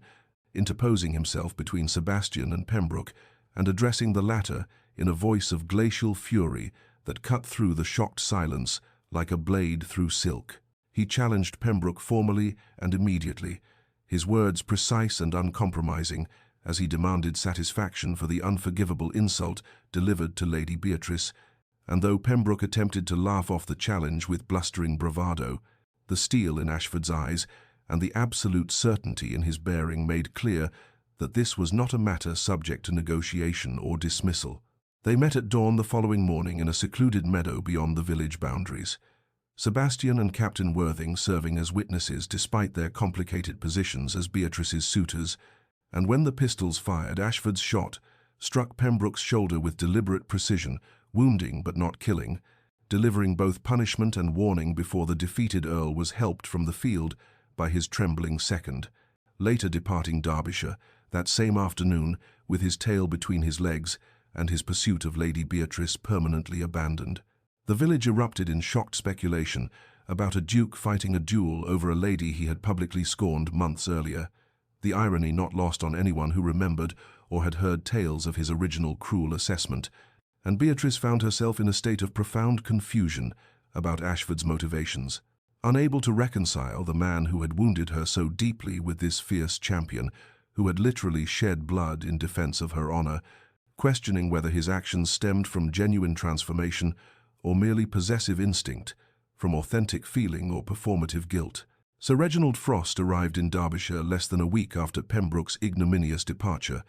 interposing himself between Sebastian and Pembroke, and addressing the latter in a voice of glacial fury that cut through the shocked silence like a blade through silk. He challenged Pembroke formally and immediately, his words precise and uncompromising, as he demanded satisfaction for the unforgivable insult delivered to Lady Beatrice, and though Pembroke attempted to laugh off the challenge with blustering bravado, the steel in Ashford's eyes and the absolute certainty in his bearing made clear that this was not a matter subject to negotiation or dismissal. They met at dawn the following morning in a secluded meadow beyond the village boundaries, Sebastian and Captain Worthing serving as witnesses despite their complicated positions as Beatrice's suitors, and when the pistols fired, Ashford's shot struck Pembroke's shoulder with deliberate precision, wounding but not killing, delivering both punishment and warning before the defeated Earl was helped from the field by his trembling second, later departing Derbyshire that same afternoon with his tail between his legs and his pursuit of Lady Beatrice permanently abandoned. The village erupted in shocked speculation about a duke fighting a duel over a lady he had publicly scorned months earlier, the irony not lost on anyone who remembered or had heard tales of his original cruel assessment, and Beatrice found herself in a state of profound confusion about Ashford's motivations, unable to reconcile the man who had wounded her so deeply with this fierce champion who had literally shed blood in defense of her honor, questioning whether his actions stemmed from genuine transformation or merely possessive instinct, from authentic feeling or performative guilt. Sir Reginald Frost arrived in Derbyshire less than a week after Pembroke's ignominious departure,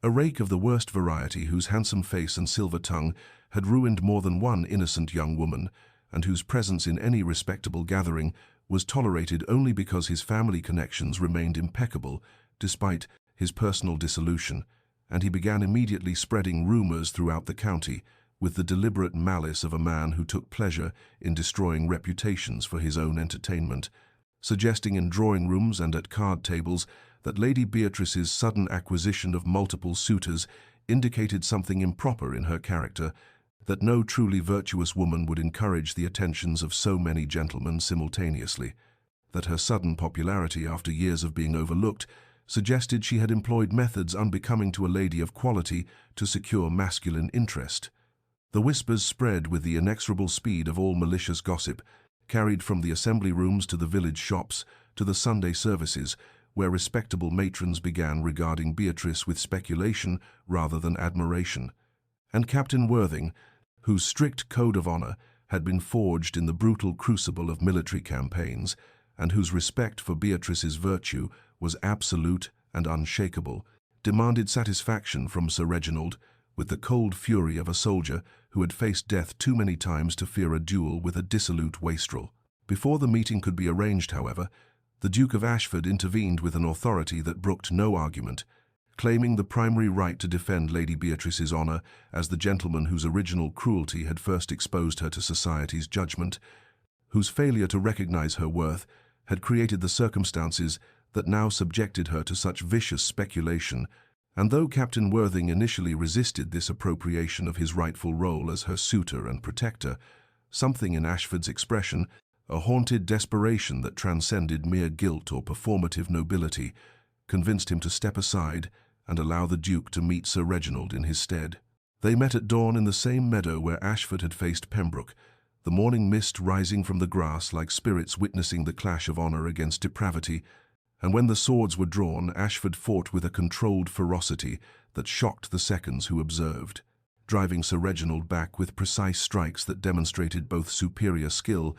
A rake of the worst variety whose handsome face and silver tongue had ruined more than one innocent young woman, and whose presence in any respectable gathering was tolerated only because his family connections remained impeccable despite his personal dissolution, and he began immediately spreading rumors throughout the county with the deliberate malice of a man who took pleasure in destroying reputations for his own entertainment, suggesting in drawing rooms and at card tables that Lady Beatrice's sudden acquisition of multiple suitors indicated something improper in her character, that no truly virtuous woman would encourage the attentions of so many gentlemen simultaneously, that her sudden popularity after years of being overlooked suggested she had employed methods unbecoming to a lady of quality to secure masculine interest. The whispers spread with the inexorable speed of all malicious gossip, carried from the assembly rooms to the village shops to the Sunday services, where respectable matrons began regarding Beatrice with speculation rather than admiration. And Captain Worthing, whose strict code of honor had been forged in the brutal crucible of military campaigns, and whose respect for Beatrice's virtue was absolute and unshakable, demanded satisfaction from Sir Reginald with the cold fury of a soldier who had faced death too many times to fear a duel with a dissolute wastrel. Before the meeting could be arranged, however, the Duke of Ashford intervened with an authority that brooked no argument, claiming the primary right to defend Lady Beatrice's honor as the gentleman whose original cruelty had first exposed her to society's judgment, whose failure to recognize her worth had created the circumstances that now subjected her to such vicious speculation. And though Captain Worthing initially resisted this appropriation of his rightful role as her suitor and protector, something in Ashford's expression, a haunted desperation that transcended mere guilt or performative nobility, convinced him to step aside and allow the Duke to meet Sir Reginald in his stead. They met at dawn in the same meadow where Ashford had faced Pembroke, the morning mist rising from the grass like spirits witnessing the clash of honor against depravity, and when the swords were drawn, Ashford fought with a controlled ferocity that shocked the seconds who observed, driving Sir Reginald back with precise strikes that demonstrated both superior skill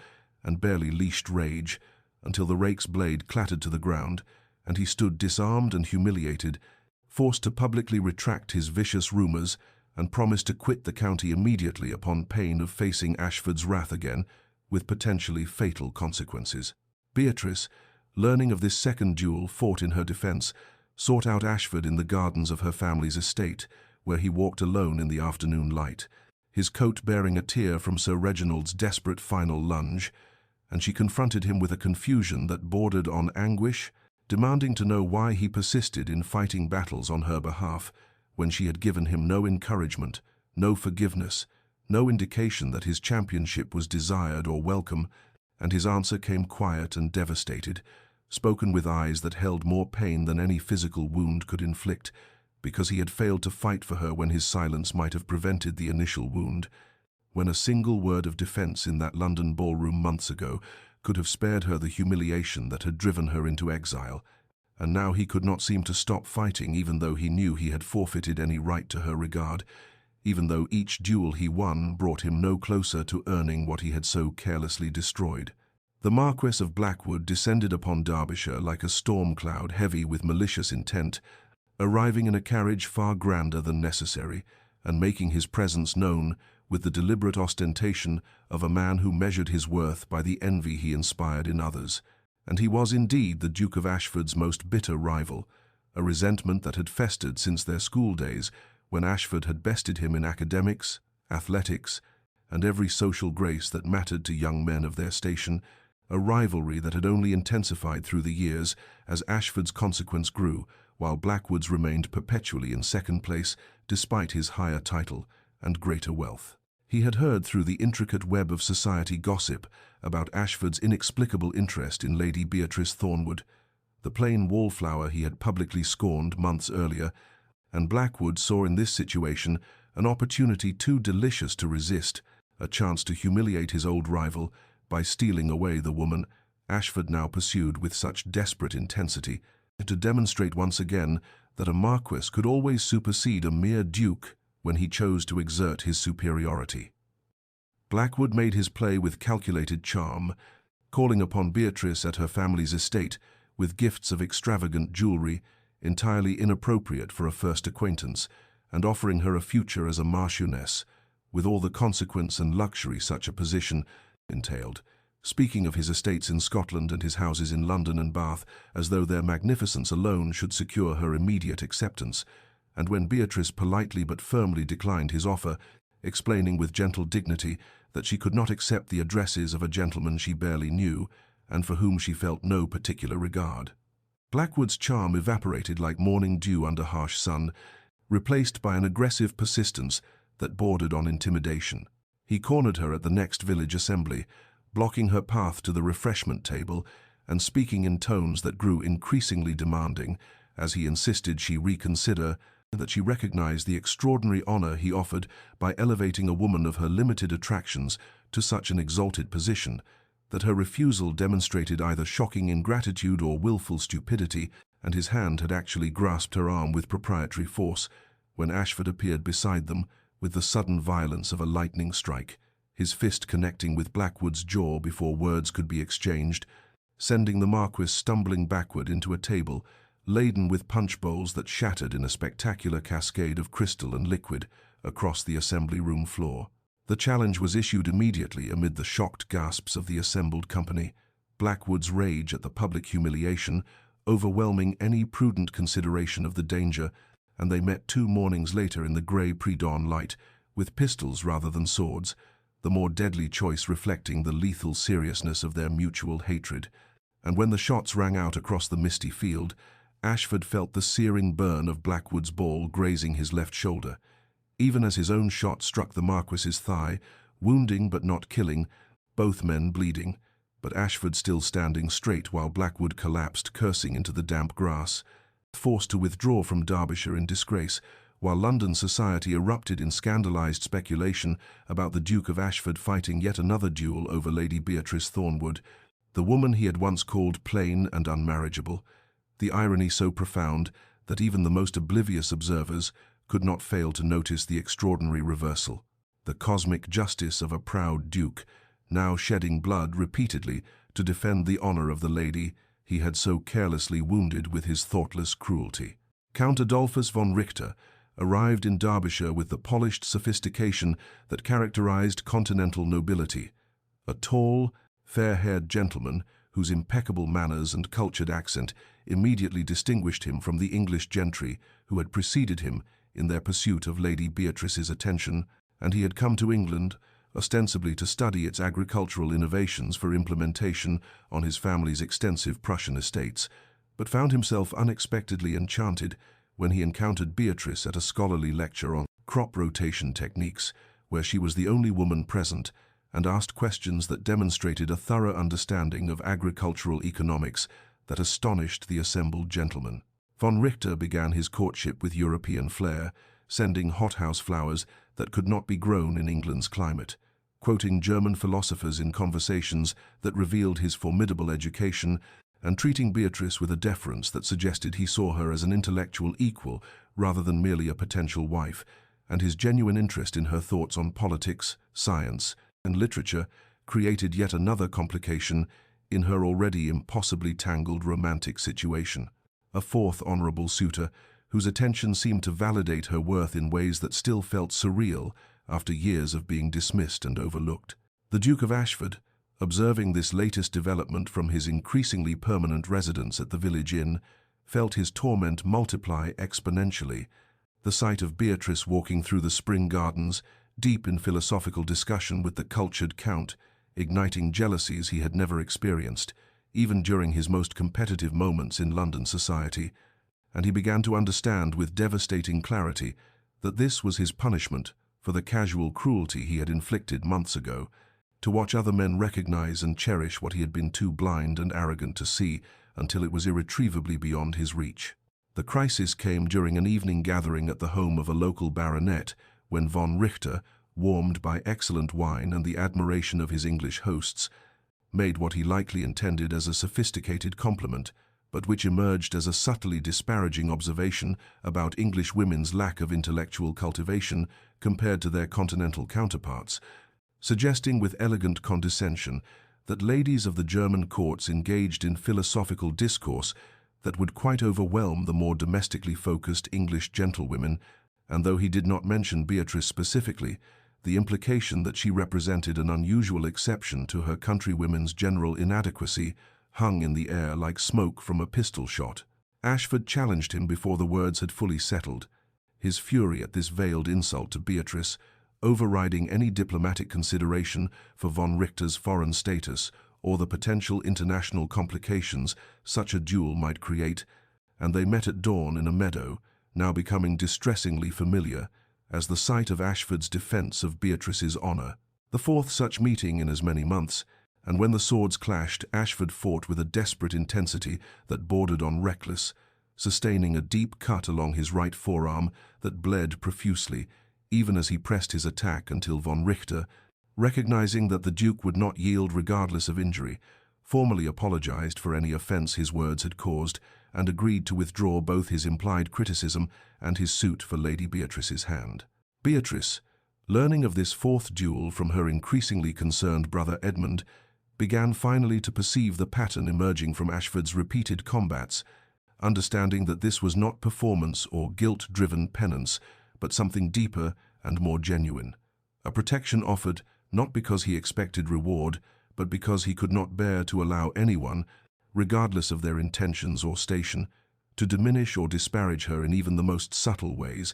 and barely leashed rage, until the rake's blade clattered to the ground, and he stood disarmed and humiliated, forced to publicly retract his vicious rumors and promised to quit the county immediately upon pain of facing Ashford's wrath again, with potentially fatal consequences. Beatrice, learning of this second duel fought in her defense, sought out Ashford in the gardens of her family's estate, where he walked alone in the afternoon light, his coat bearing a tear from Sir Reginald's desperate final lunge, and she confronted him with a confusion that bordered on anguish, demanding to know why he persisted in fighting battles on her behalf when she had given him no encouragement, no forgiveness, no indication that his championship was desired or welcome, and his answer came quiet and devastated, spoken with eyes that held more pain than any physical wound could inflict, because he had failed to fight for her when his silence might have prevented the initial wound, when a single word of defense in that London ballroom months ago could have spared her the humiliation that had driven her into exile. And now he could not seem to stop fighting, even though he knew he had forfeited any right to her regard, even though each duel he won brought him no closer to earning what he had so carelessly destroyed. The Marquess of Blackwood descended upon Derbyshire like a storm cloud heavy with malicious intent, arriving in a carriage far grander than necessary, and making his presence known with the deliberate ostentation of a man who measured his worth by the envy he inspired in others. And he was indeed the Duke of Ashford's most bitter rival, a resentment that had festered since their school days, when Ashford had bested him in academics, athletics, and every social grace that mattered to young men of their station, a rivalry that had only intensified through the years as Ashford's consequence grew, while Blackwood's remained perpetually in second place despite his higher title and greater wealth. He had heard through the intricate web of society gossip about Ashford's inexplicable interest in Lady Beatrice Thornwood, the plain wallflower he had publicly scorned months earlier, and Blackwood saw in this situation an opportunity too delicious to resist, a chance to humiliate his old rival by stealing away the woman Ashford now pursued with such desperate intensity, to demonstrate once again that a marquess could always supersede a mere duke when he chose to exert his superiority. Blackwood made his play with calculated charm, calling upon Beatrice at her family's estate with gifts of extravagant jewelry, entirely inappropriate for a first acquaintance, and offering her a future as a marchioness, with all the consequence and luxury such a position entailed, speaking of his estates in Scotland and his houses in London and Bath as though their magnificence alone should secure her immediate acceptance, and when Beatrice politely but firmly declined his offer, explaining with gentle dignity that she could not accept the addresses of a gentleman she barely knew, and for whom she felt no particular regard. Blackwood's charm evaporated like morning dew under harsh sun, replaced by an aggressive persistence that bordered on intimidation. He cornered her at the next village assembly, blocking her path to the refreshment table and speaking in tones that grew increasingly demanding as he insisted she reconsider that she recognized the extraordinary honor he offered by elevating a woman of her limited attractions to such an exalted position, that her refusal demonstrated either shocking ingratitude or willful stupidity, and his hand had actually grasped her arm with proprietary force when Ashford appeared beside them with the sudden violence of a lightning strike, his fist connecting with Blackwood's jaw before words could be exchanged, sending the Marquis stumbling backward into a table laden with punch bowls that shattered in a spectacular cascade of crystal and liquid across the assembly room floor. The challenge was issued immediately amid the shocked gasps of the assembled company, Blackwood's rage at the public humiliation overwhelming any prudent consideration of the danger, and they met 2 mornings later in the grey pre-dawn light, with pistols rather than swords, the more deadly choice reflecting the lethal seriousness of their mutual hatred. And when the shots rang out across the misty field, Ashford felt the searing burn of Blackwood's ball grazing his left shoulder, even as his own shot struck the Marquis's thigh, wounding but not killing, both men bleeding, but Ashford still standing straight while Blackwood collapsed, cursing into the damp grass, forced to withdraw from Derbyshire in disgrace, while London society erupted in scandalized speculation about the Duke of Ashford fighting yet another duel over Lady Beatrice Thornwood, the woman he had once called plain and unmarriageable, the irony so profound that even the most oblivious observers could not fail to notice the extraordinary reversal, the cosmic justice of a proud duke, now shedding blood repeatedly to defend the honor of the lady he had so carelessly wounded with his thoughtless cruelty. Count Adolphus von Richter arrived in Derbyshire with the polished sophistication that characterized continental nobility, a tall, fair-haired gentleman whose impeccable manners and cultured accent immediately distinguished him from the English gentry who had preceded him in their pursuit of Lady Beatrice's attention, and he had come to England ostensibly to study its agricultural innovations for implementation on his family's extensive Prussian estates, but found himself unexpectedly enchanted when he encountered Beatrice at a scholarly lecture on crop rotation techniques, where she was the only woman present, and asked questions that demonstrated a thorough understanding of agricultural economics that astonished the assembled gentlemen. Von Richter began his courtship with European flair, sending hothouse flowers that could not be grown in England's climate, quoting German philosophers in conversations that revealed his formidable education, and treating Beatrice with a deference that suggested he saw her as an intellectual equal rather than merely a potential wife, and his genuine interest in her thoughts on politics, science, and literature created yet another complication in her already impossibly tangled romantic situation. A fourth honorable suitor, whose attention seemed to validate her worth in ways that still felt surreal after years of being dismissed and overlooked. The Duke of Ashford, observing this latest development from his increasingly permanent residence at the village inn, felt his torment multiply exponentially. The sight of Beatrice walking through the spring gardens, deep in philosophical discussion with the cultured Count, igniting jealousies he had never experienced, even during his most competitive moments in London society, and he began to understand with devastating clarity that this was his punishment for the casual cruelty he had inflicted months ago, to watch other men recognize and cherish what he had been too blind and arrogant to see until it was irretrievably beyond his reach. The crisis came during an evening gathering at the home of a local baronet, when von Richter, warmed by excellent wine and the admiration of his English hosts, made what he likely intended as a sophisticated compliment, but which emerged as a subtly disparaging observation about English women's lack of intellectual cultivation compared to their continental counterparts, suggesting with elegant condescension that ladies of the German courts engaged in philosophical discourse that would quite overwhelm the more domestically focused English gentlewomen, and though he did not mention Beatrice specifically, the implication that she represented an unusual exception to her countrywomen's general inadequacy hung in the air like smoke from a pistol shot. Ashford challenged him before the words had fully settled, his fury at this veiled insult to Beatrice overriding any diplomatic consideration for von Richter's foreign status or the potential international complications such a duel might create, and they met at dawn in a meadow, now becoming distressingly familiar, as the site of Ashford's defence of Beatrice's honour. The fourth such meeting in as many months, and when the swords clashed, Ashford fought with a desperate intensity that bordered on reckless, sustaining a deep cut along his right forearm that bled profusely, even as he pressed his attack until von Richter, recognizing that the Duke would not yield regardless of injury, formally apologized for any offence his words had caused and agreed to withdraw both his implied criticism and his suit for Lady Beatrice's hand. Beatrice, learning of this fourth duel from her increasingly concerned brother Edmund, began finally to perceive the pattern emerging from Ashford's repeated combats, understanding that this was not performance or guilt-driven penance, but something deeper and more genuine. A protection offered not because he expected reward, but because he could not bear to allow anyone, regardless of their intentions or station, to diminish or disparage her in even the most subtle ways,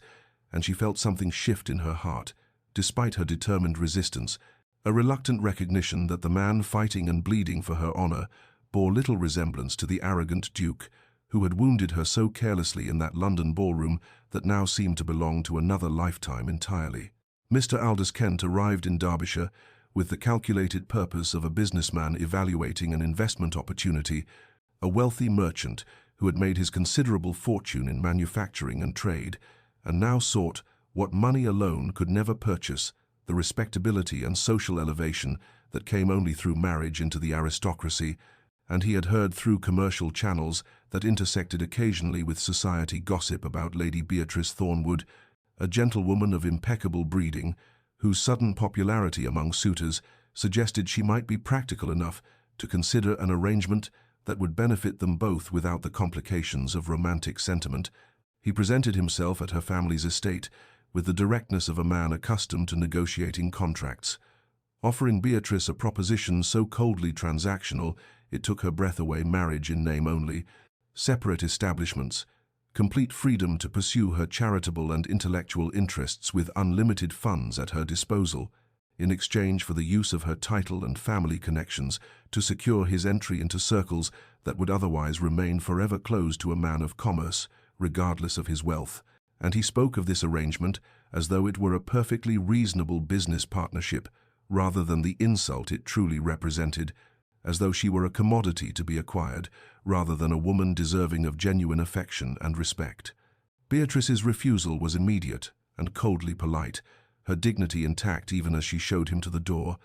and she felt something shift in her heart, despite her determined resistance, a reluctant recognition that the man fighting and bleeding for her honor bore little resemblance to the arrogant Duke, who had wounded her so carelessly in that London ballroom that now seemed to belong to another lifetime entirely. Mr. Aldous Kent arrived in Derbyshire with the calculated purpose of a businessman evaluating an investment opportunity, a wealthy merchant who had made his considerable fortune in manufacturing and trade, and now sought what money alone could never purchase, the respectability and social elevation that came only through marriage into the aristocracy, and he had heard through commercial channels that intersected occasionally with society gossip about Lady Beatrice Thornwood, a gentlewoman of impeccable breeding, whose sudden popularity among suitors suggested she might be practical enough to consider an arrangement that would benefit them both without the complications of romantic sentiment. He presented himself at her family's estate with the directness of a man accustomed to negotiating contracts. Offering Beatrice a proposition so coldly transactional it took her breath away, marriage in name only, separate establishments, complete freedom to pursue her charitable and intellectual interests with unlimited funds at her disposal, in exchange for the use of her title and family connections to secure his entry into circles that would otherwise remain forever closed to a man of commerce, regardless of his wealth. And he spoke of this arrangement as though it were a perfectly reasonable business partnership, rather than the insult it truly represented, as though she were a commodity to be acquired, rather than a woman deserving of genuine affection and respect. Beatrice's refusal was immediate and coldly polite, her dignity intact even as she showed him to the door,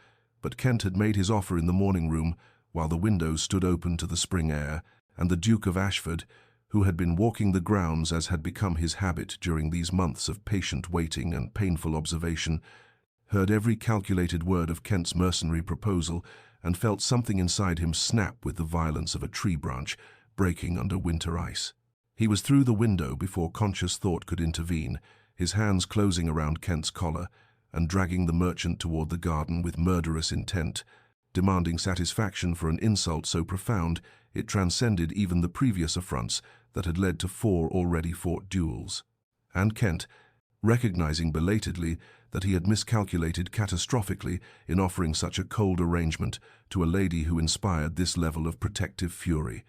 but Kent had made his offer in the morning room while the windows stood open to the spring air, and the Duke of Ashford, who had been walking the grounds as had become his habit during these months of patient waiting and painful observation, heard every calculated word of Kent's mercenary proposal and felt something inside him snap with the violence of a tree branch breaking under winter ice. He was through the window before conscious thought could intervene, his hands closing around Kent's collar and dragging the merchant toward the garden with murderous intent, demanding satisfaction for an insult so profound it transcended even the previous affronts that had led to 4 already fought duels. And Kent, recognizing belatedly that he had miscalculated catastrophically in offering such a cold arrangement to a lady who inspired this level of protective fury,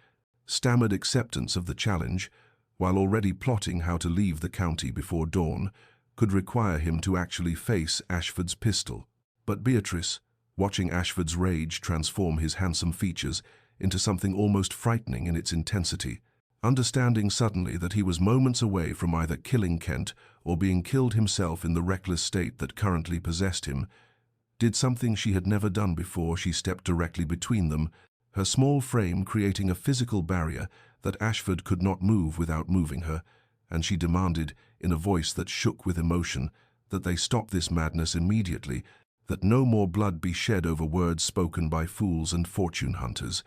stammered acceptance of the challenge, while already plotting how to leave the county before dawn, could require him to actually face Ashford's pistol. But Beatrice, watching Ashford's rage transform his handsome features into something almost frightening in its intensity, understanding suddenly that he was moments away from either killing Kent or being killed himself in the reckless state that currently possessed him, did something she had never done before. She stepped directly between them, her small frame creating a physical barrier that Ashford could not move without moving her, and she demanded, in a voice that shook with emotion, that they stop this madness immediately, that no more blood be shed over words spoken by fools and fortune hunters,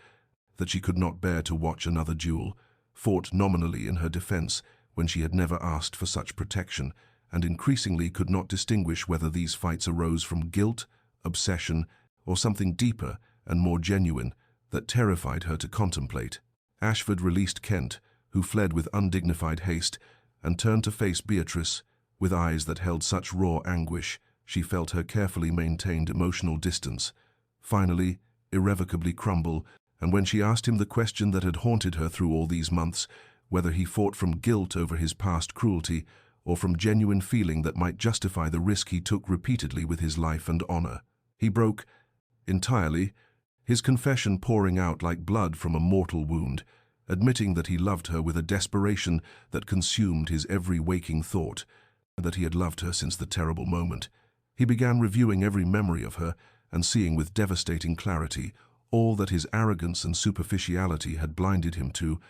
that she could not bear to watch another duel, fought nominally in her defense when she had never asked for such protection, and increasingly could not distinguish whether these fights arose from guilt, obsession, or something deeper and more genuine that terrified her to contemplate. Ashford released Kent, who fled with undignified haste, and turned to face Beatrice with eyes that held such raw anguish she felt her carefully maintained emotional distance finally, irrevocably crumble, and when she asked him the question that had haunted her through all these months, whether he fought from guilt over his past cruelty or from genuine feeling that might justify the risk he took repeatedly with his life and honor, he broke entirely, his confession pouring out like blood from a mortal wound, admitting that he loved her with a desperation that consumed his every waking thought, and that he had loved her since the terrible moment. He began reviewing every memory of her and seeing with devastating clarity all that his arrogance and superficiality had blinded him to,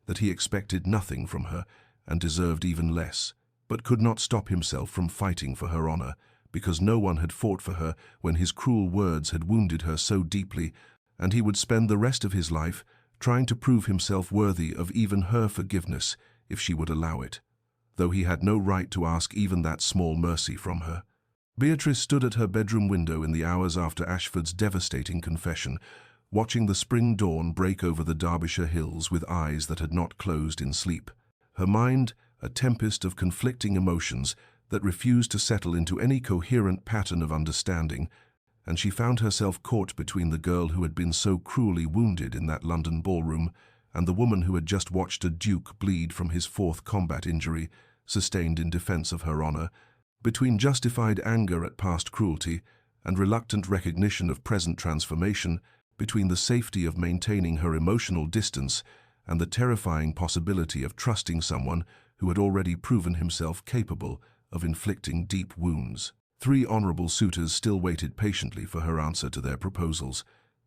that he expected nothing from her and deserved even less, but could not stop himself from fighting for her honor, because no one had fought for her when his cruel words had wounded her so deeply, and he would spend the rest of his life trying to prove himself worthy of even her forgiveness if she would allow it, though he had no right to ask even that small mercy from her. Beatrice stood at her bedroom window in the hours after Ashford's devastating confession, watching the spring dawn break over the Derbyshire hills with eyes that had not closed in sleep. Her mind, a tempest of conflicting emotions that refused to settle into any coherent pattern of understanding, and she found herself caught between the girl who had been so cruelly wounded in that London ballroom and the woman who had just watched a duke bleed from his fourth combat injury, sustained in defense of her honor, between justified anger at past cruelty and reluctant recognition of present transformation, between the safety of maintaining her emotional distance and the terrifying possibility of trusting someone who had already proven himself capable of inflicting deep wounds. 3 honorable suitors still waited patiently for her answer to their proposals.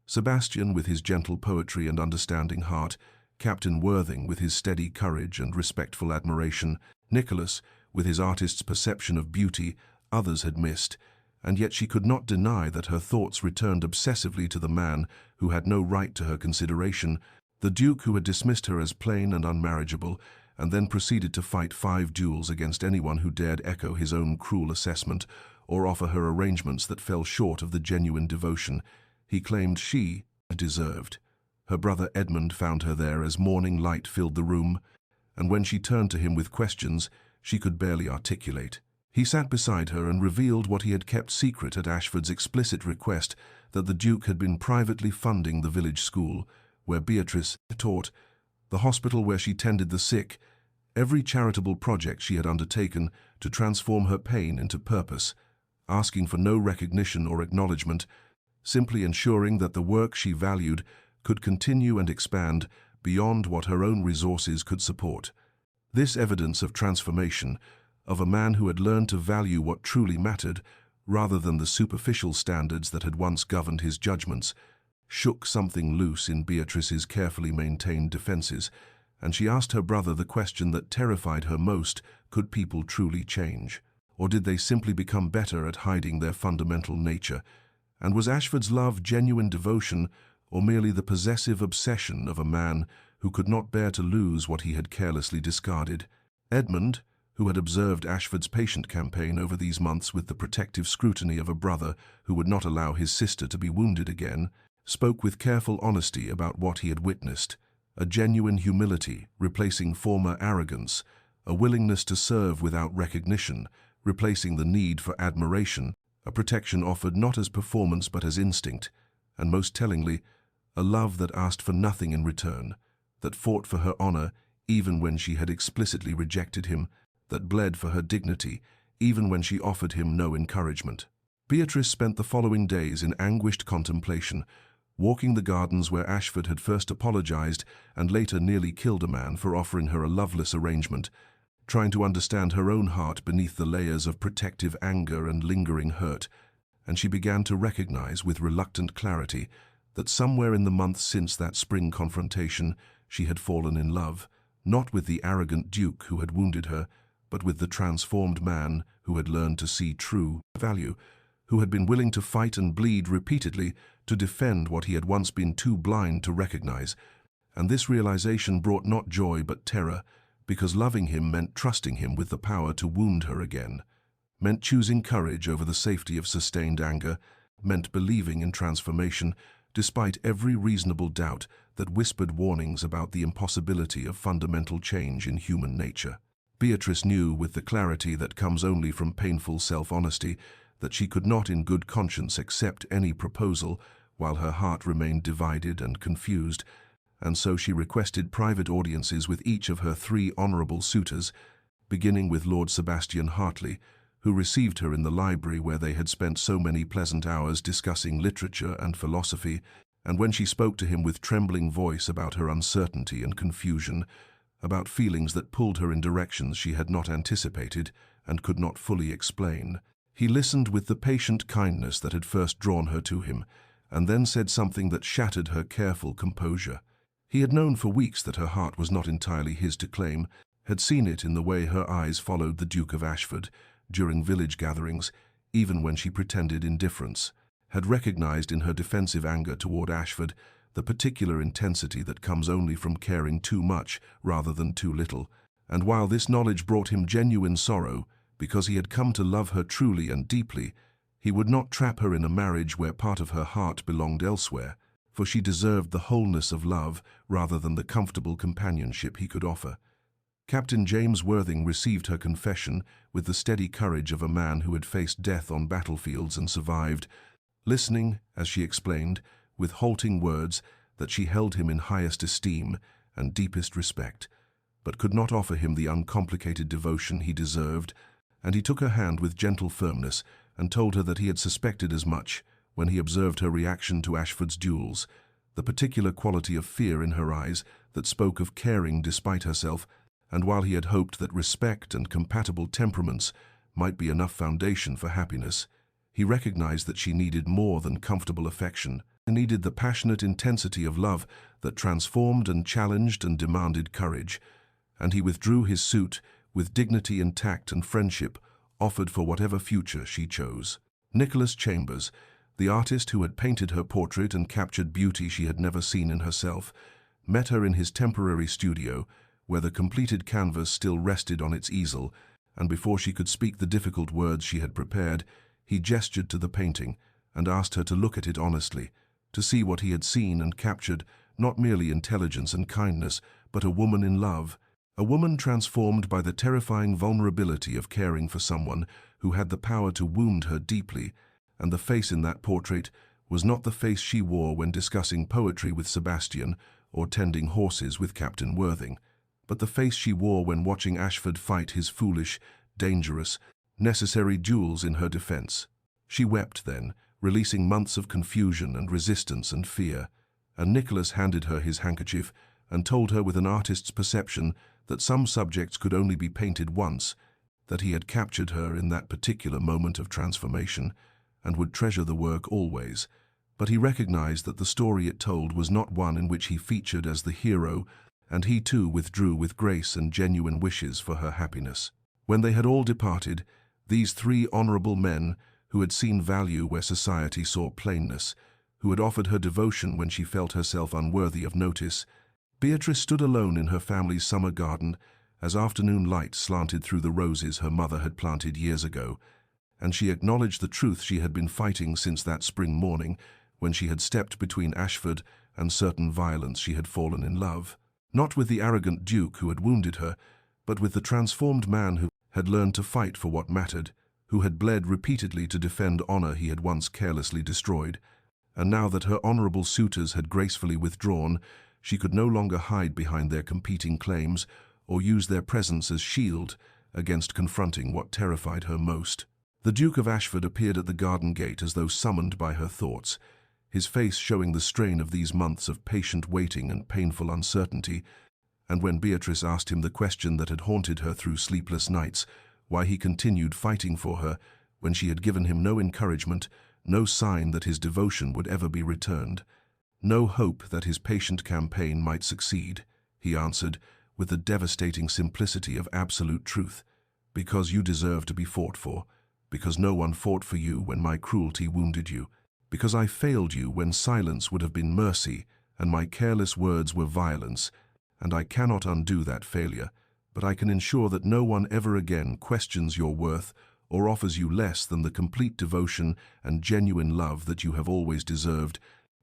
Sebastian with his gentle poetry and understanding heart, Captain Worthing with his steady courage and respectful admiration, Nicholas with his artist's perception of beauty others had missed, and yet she could not deny that her thoughts returned obsessively to the man who had no right to her consideration, the Duke who had dismissed her as plain and unmarriageable, and then proceeded to fight 5 duels against anyone who dared echo his own cruel assessment or offer her arrangements that fell short of the genuine devotion he claimed she deserved. Her brother Edmund found her there as morning light filled the room, and when she turned to him with questions she could barely articulate. He sat beside her and revealed what he had kept secret at Ashford's explicit request, that the Duke had been privately funding the village school, where Beatrice taught, the hospital where she tended the sick, every charitable project she had undertaken to transform her pain into purpose, asking for no recognition or acknowledgement, simply ensuring that the work she valued could continue and expand beyond what her own resources could support. This evidence of transformation, of a man who had learned to value what truly mattered, rather than the superficial standards that had once governed his judgments, shook something loose in Beatrice's carefully maintained defenses, and she asked her brother the question that terrified her most: could people truly change? Or did they simply become better at hiding their fundamental nature? And was Ashford's love genuine devotion, or merely the possessive obsession of a man who could not bear to lose what he had carelessly discarded? Edmund, who had observed Ashford's patient campaign over these months with the protective scrutiny of a brother who would not allow his sister to be wounded again, spoke with careful honesty about what he had witnessed: a genuine humility replacing former arrogance, a willingness to serve without recognition, replacing the need for admiration, a protection offered not as performance but as instinct, and most tellingly, a love that asked for nothing in return, that fought for her honor even when she had explicitly rejected him, that bled for her dignity even when she offered him no encouragement. Beatrice spent the following days in anguished contemplation, walking the gardens where Ashford had first apologized and later nearly killed a man for offering her a loveless arrangement, trying to understand her own heart beneath the layers of protective anger and lingering hurt, and she began to recognize with reluctant clarity that somewhere in the months since that spring confrontation she had fallen in love, not with the arrogant Duke who had wounded her, but with the transformed man who had learned to see true value, who had been willing to fight and bleed repeatedly to defend what he had once been too blind to recognize, And this realization brought not joy but terror, because loving him meant trusting him with the power to wound her again, meant choosing courage over the safety of sustained anger, meant believing in transformation, despite every reasonable doubt that whispered warnings about the impossibility of fundamental change in human nature. Beatrice knew with the clarity that comes only from painful self-honesty that she could not in good conscience accept any proposal while her heart remained divided and confused, and so she requested private audiences with each of her 3 honourable suitors, beginning with Lord Sebastian Hartley, who received her in the library where they had spent so many pleasant hours discussing literature and philosophy, and when she spoke to him with trembling voice about her uncertainty and confusion, about feelings that pulled her in directions she had not anticipated and could not fully explain, he listened with the patient kindness that had first drawn her to him, and then said something that shattered her careful composure. He had known for weeks that her heart was not entirely his to claim, had seen it in the way her eyes followed the Duke of Ashford during village gatherings, even when she pretended indifference, had recognized in her defensive anger toward Ashford the particular intensity that comes only from caring too much rather than too little, and while this knowledge brought him genuine sorrow, because he had come to love her truly and deeply, he would not trap her in a marriage where part of her heart belonged elsewhere, for she deserved the wholeness of love rather than the comfortable companionship he could offer. Captain James Worthing received her confession with the steady courage of a man who had faced death on battlefields and survived, listening, as she explained, with halting words that she held him in highest esteem and deepest respect, but could not offer him the uncomplicated devotion he deserved, and he took her hand with gentle firmness and told her that he had suspected as much when he observed her reaction to Ashford's duels, the particular quality of fear in her eyes that spoke of caring despite herself, and while he had hoped that respect and compatible temperaments might be enough foundation for happiness, he recognized that she needed more than comfortable affection, and needed the passionate intensity of love that transformed and challenged and demanded courage, and he withdrew his suit with dignity and tact and friendship offered for whatever future she chose. Nicholas Chambers, the artist who had painted her portrait and captured beauty she had never seen in herself, met her in his temporary studio, where the completed canvas still rested on its easel, and before she could speak the difficult words she had prepared, he gestured to the painting and asked her to look at it honestly, to see what he had seen and captured, not merely intelligence and kindness, but a woman in love, a woman transformed by the terrifying vulnerability of caring for someone who had the power to wound her deeply, and the face in that portrait was not the face she wore when discussing poetry with Sebastian or tending horses with Captain Worthing, but the face she wore when watching Ashford fight his foolish, dangerous, necessary duels in her defense. She wept then, releasing months of confusion and resistance and fear, and Nicholas handed her his handkerchief and told her with an artist's perception that some subjects could only be painted once, that he had captured her in that particular moment of transformation and would treasure the work always, but he recognized that the story it told was not one in which he featured as the hero, and he too withdrew with grace and genuine wishes for her happiness. When they had all departed, these 3 honourable men, who had seen value where society saw plainness, who had offered her devotion when she felt herself unworthy of notice, Beatrice stood alone in her family's summer garden as afternoon light slanted through the roses her mother had planted years ago, and she acknowledged the truth she had been fighting since that spring morning when she had stepped between Ashford and certain violence she had fallen in love, not with the arrogant Duke who had wounded her, but with the transformed man who had learned to fight for what mattered, who had bled repeatedly to defend honor he had once carelessly destroyed, and now that her honorable suitors had gracefully withdrawn, she could no longer hide behind their competing claims or use their presence as shield against confronting what terrified her most. The Duke of Ashford appeared at the garden gate as though summoned by her thoughts, his face showing the strain of these months of patient waiting and painful uncertainty, and when Beatrice asked him the question that had haunted her through sleepless nights, why he continued fighting for her when she had given him no encouragement, no sign that his devotion would ever be returned, no hope that his patient campaign might succeed, he answered, with the devastating simplicity of absolute truth, because you deserve to be fought for, because no one fought for you when my cruelty wounded you, because I failed you when silence would have been mercy, and my careless words were violence, and I cannot undo that failure, but I can ensure that no one ever again questions your worth or offers you less than the complete devotion and genuine love that you have always deserved,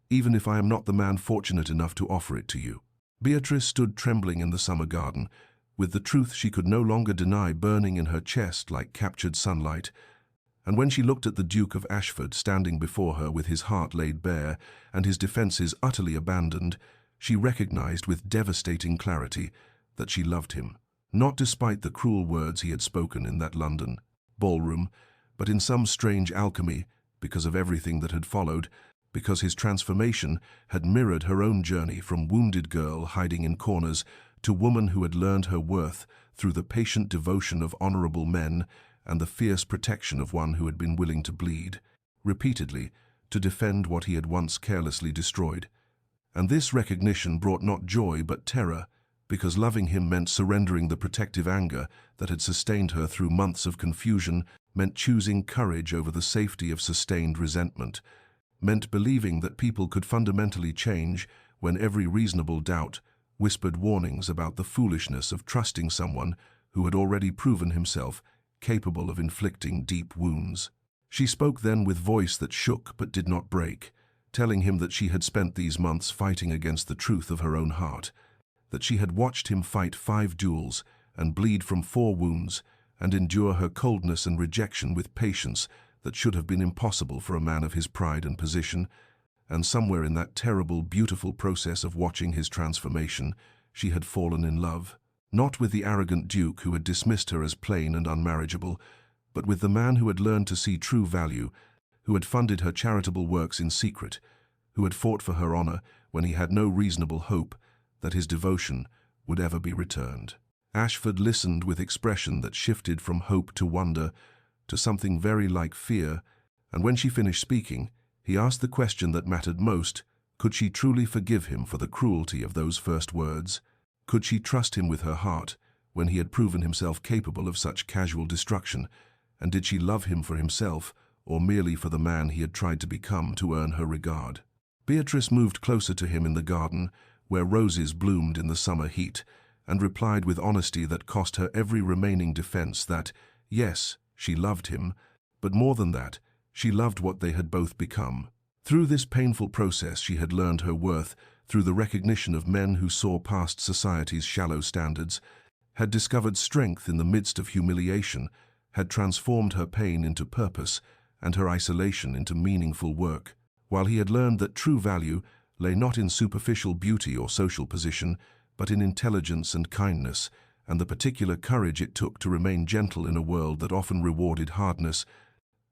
even if I am not the man fortunate enough to offer it to you." Beatrice stood trembling in the summer garden, with the truth she could no longer deny burning in her chest like captured sunlight. And when she looked at the Duke of Ashford standing before her with his heart laid bare and his defences utterly abandoned, she recognized with devastating clarity that she loved him, not despite the cruel words he had spoken in that London ballroom, but in some strange alchemy, because of everything that had followed, because his transformation had mirrored her own journey from wounded girl hiding in corners to woman who had learned her worth through the patient devotion of honorable men and the fierce protection of one who had been willing to bleed, repeatedly, to defend what he had once carelessly destroyed. And this recognition brought not joy but terror, because loving him meant surrendering the protective anger that had sustained her through months of confusion, meant choosing courage over the safety of sustained resentment, meant believing that people could fundamentally change when every reasonable doubt whispered warnings about the foolishness of trusting someone who had already proven himself capable of inflicting deep wounds. She spoke then with voice that shook but did not break, telling him that she had spent these months fighting against the truth of her own heart, that she had watched him fight 5 duels and bleed from 4 wounds and endure her coldness and rejection with patience that should have been impossible for a man of his pride and position, and somewhere in that terrible, beautiful process of watching his transformation, she had fallen in love, not with the arrogant Duke who had dismissed her as plain and unmarriageable, but with the man who had learned to see true value, who had funded her charitable works in secret, who had fought for her honor when he had no reasonable hope that his devotion would ever be returned. Ashford listened with expression that shifted from hope to wonder, to something very like fear, and when she finished speaking, he asked the question that mattered most: could she truly forgive him for the cruelty of those first words? Could she trust him with her heart when he had proven himself capable of such casual destruction? And did she love him for himself, or merely for the man he had tried to become to earn her regard? Beatrice moved closer to him in the garden, where roses bloomed in the summer heat, and replied with honesty that cost her every remaining defense that, yes, she loved him, but more than that, she loved what they had both become. Through this painful process she had learned her worth through the recognition of men who saw past society's shallow standards, had discovered strength in the midst of humiliation, had transformed her pain into purpose and her isolation into meaningful work, while he had learned that true value lay not in superficial beauty or social position, but in intelligence and kindness, and the particular courage it took to remain gentle in a world that often rewarded hardness,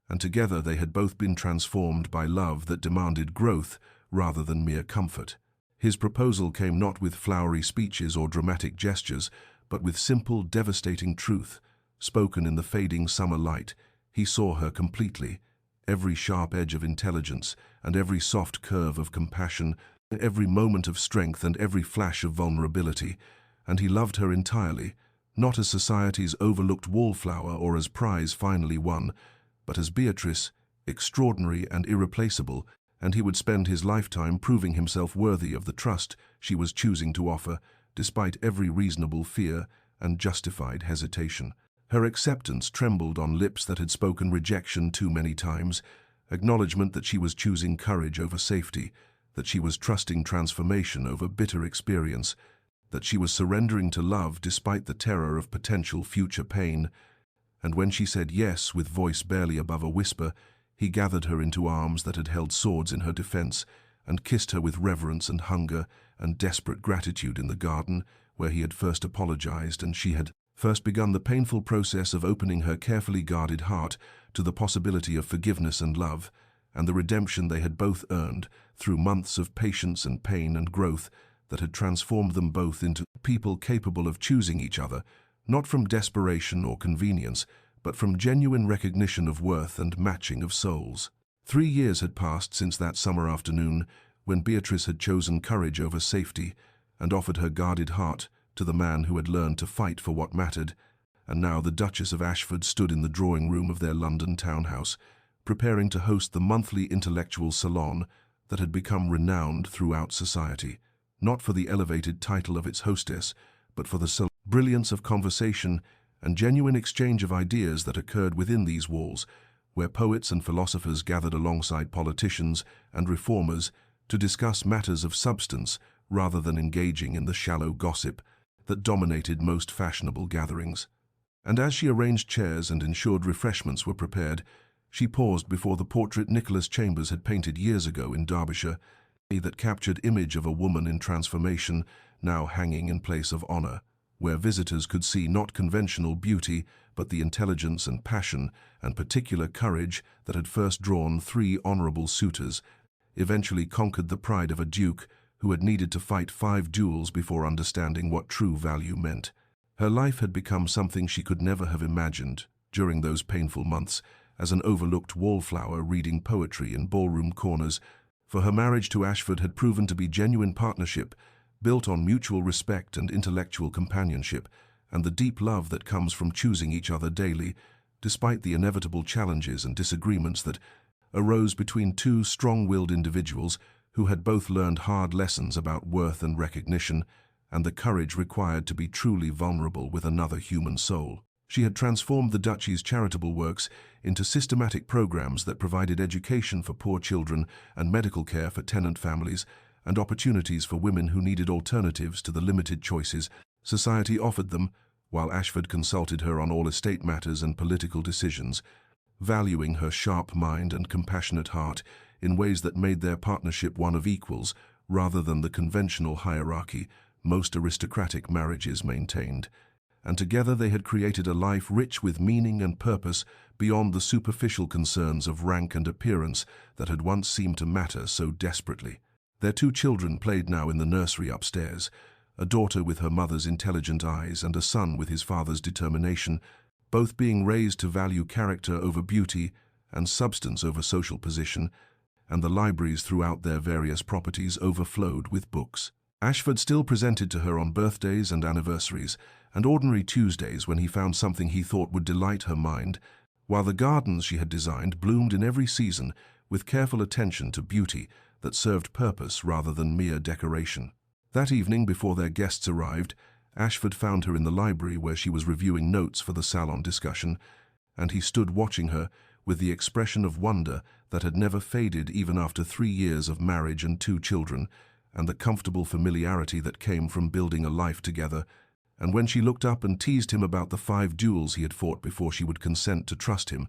and together they had both been transformed by love that demanded growth rather than mere comfort. His proposal came not with flowery speeches or dramatic gestures, but with simple, devastating truth, spoken in the fading summer light. He saw her completely, every sharp edge of intelligence and every soft curve of compassion, every moment of strength and every flash of vulnerability, and he loved her entirely, not as society's overlooked wallflower or as prize finally won, but as Beatrice, extraordinary and irreplaceable, and he would spend his lifetime proving himself worthy of the trust she was choosing to offer, despite every reasonable fear and justified hesitation. Her acceptance trembled on lips that had spoken rejection too many times, acknowledgement that she was choosing courage over safety, that she was trusting transformation over bitter experience, that she was surrendering to love despite the terror of potential future pain. And when she said yes with voice barely above a whisper, he gathered her into arms that had held swords in her defense and kissed her with reverence and hunger and desperate gratitude in the garden where he had first apologized and she had first begun the painful process of opening her carefully guarded heart to the possibility of forgiveness and love, and the redemption they had both earned through months of patience and pain and growth that had transformed them both into people capable of choosing each other, not from desperation or convenience, but from genuine recognition of worth and matching of souls. 3 years had passed since that summer afternoon when Beatrice had chosen courage over safety and offered her guarded heart to the man who had learned to fight for what mattered, and now the Duchess of Ashford stood in the drawing room of their London townhouse, preparing to host the monthly intellectual salon that had become renowned throughout society, not for the elevated title of its hostess, but for the brilliance of conversation and genuine exchange of ideas that occurred within these walls, where poets and philosophers gathered alongside politicians and reformers to discuss matters of substance rather than engaging in the shallow gossip that dominated most fashionable gatherings. And as she arranged chairs and ensured refreshments were prepared, she paused before the portrait Nicholas Chambers had painted years ago in Derbyshire, that captured image of a woman in transformation now hanging in place of honor, where visitors could see not conventional beauty, but the intelligence and passion and particular courage that had first drawn three honorable suitors, eventually conquered the pride of a duke who had needed to fight 5 duels before understanding what true value meant. Her life had become something she could never have imagined during those painful months, as an overlooked wallflower reading poetry in ballroom corners, for her marriage to Ashford had proven to be genuine partnership, built on mutual respect and intellectual companionship, and the deep love that comes from choosing each other daily, despite the inevitable challenges and disagreements that arose between two strong-willed individuals who had both learned hard lessons about worth and recognition, and the courage required to be truly vulnerable with another human soul. She had transformed the duchy's charitable works into systematic programs that provided education for poor children and medical care for tenant families, and opportunities for women who needed alternatives to the limited choices society offered them, while Ashford consulted her on all estate matters and political decisions, valuing her sharp mind and compassionate heart in ways that made their partnership one of equals rather than the conventional hierarchy most aristocratic marriages maintained. And together they had created a life rich with meaning and purpose beyond the superficial concerns of rank and appearance that had once seemed to matter so desperately. Their 2 children played now in the nursery upstairs, a daughter with her mother's intelligent eyes and a son with his father's determination, both being raised to value character over beauty and substance over social position, and the libraries throughout their various properties overflowed with books. Ashford still presented to her on birthdays and anniversaries, and ordinary Tuesdays when he found something he thought would delight her mind, while the gardens she had designed bloomed in every season with careful attention to beauty that served purpose rather than mere decoration. That evening, before their guests arrived, Ashford found her in the library where she was reviewing notes for the salon discussion, and he stood watching her with the expression of wonder that had never faded even after 3 years of marriage and 2 children, and the comfortable familiarity that came from building a life together. And when she looked up and teased him about the 5 duels he had fought before she would consent to trust him,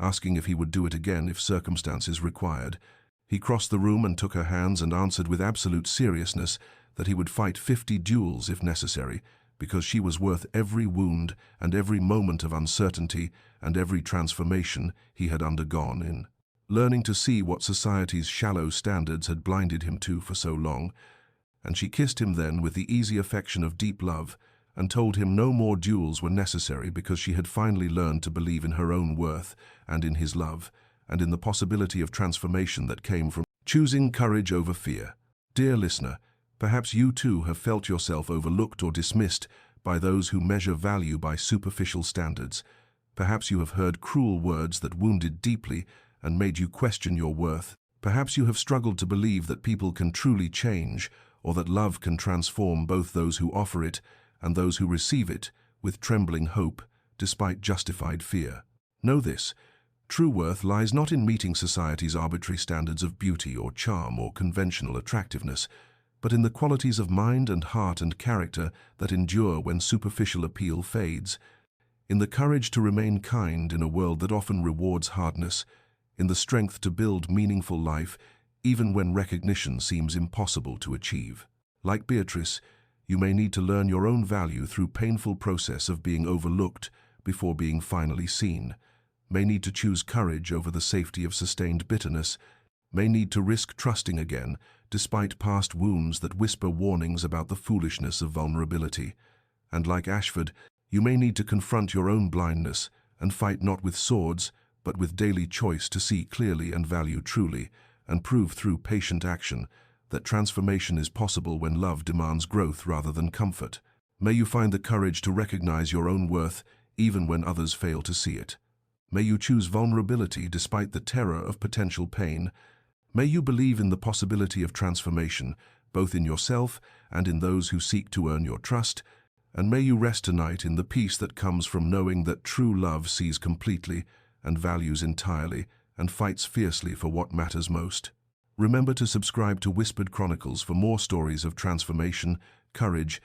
asking if he would do it again if circumstances required, he crossed the room and took her hands and answered with absolute seriousness that he would fight 50 duels if necessary, because she was worth every wound and every moment of uncertainty and every transformation he had undergone in learning to see what society's shallow standards had blinded him to for so long. And she kissed him then with the easy affection of deep love, and told him no more duels were necessary because she had finally learned to believe in her own worth and in his love, and in the possibility of transformation that came from choosing courage over fear. Dear listener, perhaps you too have felt yourself overlooked or dismissed by those who measure value by superficial standards. Perhaps you have heard cruel words that wounded deeply and made you question your worth. Perhaps you have struggled to believe that people can truly change, or that love can transform both those who offer it and those who receive it with trembling hope, despite justified fear. Know this: true worth lies not in meeting society's arbitrary standards of beauty or charm or conventional attractiveness, but in the qualities of mind and heart and character that endure when superficial appeal fades, in the courage to remain kind in a world that often rewards hardness, in the strength to build meaningful life even when recognition seems impossible to achieve. Like Beatrice, you may need to learn your own value through painful process of being overlooked before being finally seen, may need to choose courage over the safety of sustained bitterness, may need to risk trusting again despite past wounds that whisper warnings about the foolishness of vulnerability. And like Ashford, you may need to confront your own blindness and fight not with swords, but with daily choice to see clearly and value truly, and prove through patient action that transformation is possible when love demands growth rather than comfort. May you find the courage to recognize your own worth even when others fail to see it. May you choose vulnerability despite the terror of potential pain, May you believe in the possibility of transformation, both in yourself and in those who seek to earn your trust, and may you rest tonight in the peace that comes from knowing that true love sees completely and values entirely and fights fiercely for what matters most. Remember to subscribe to Whispered Chronicles for more stories of transformation, courage,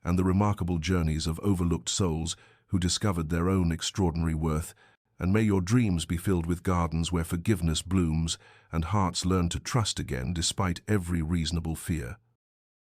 and the remarkable journeys of overlooked souls who discovered their own extraordinary worth, and may your dreams be filled with gardens where forgiveness blooms and hearts learn to trust again despite every reasonable fear.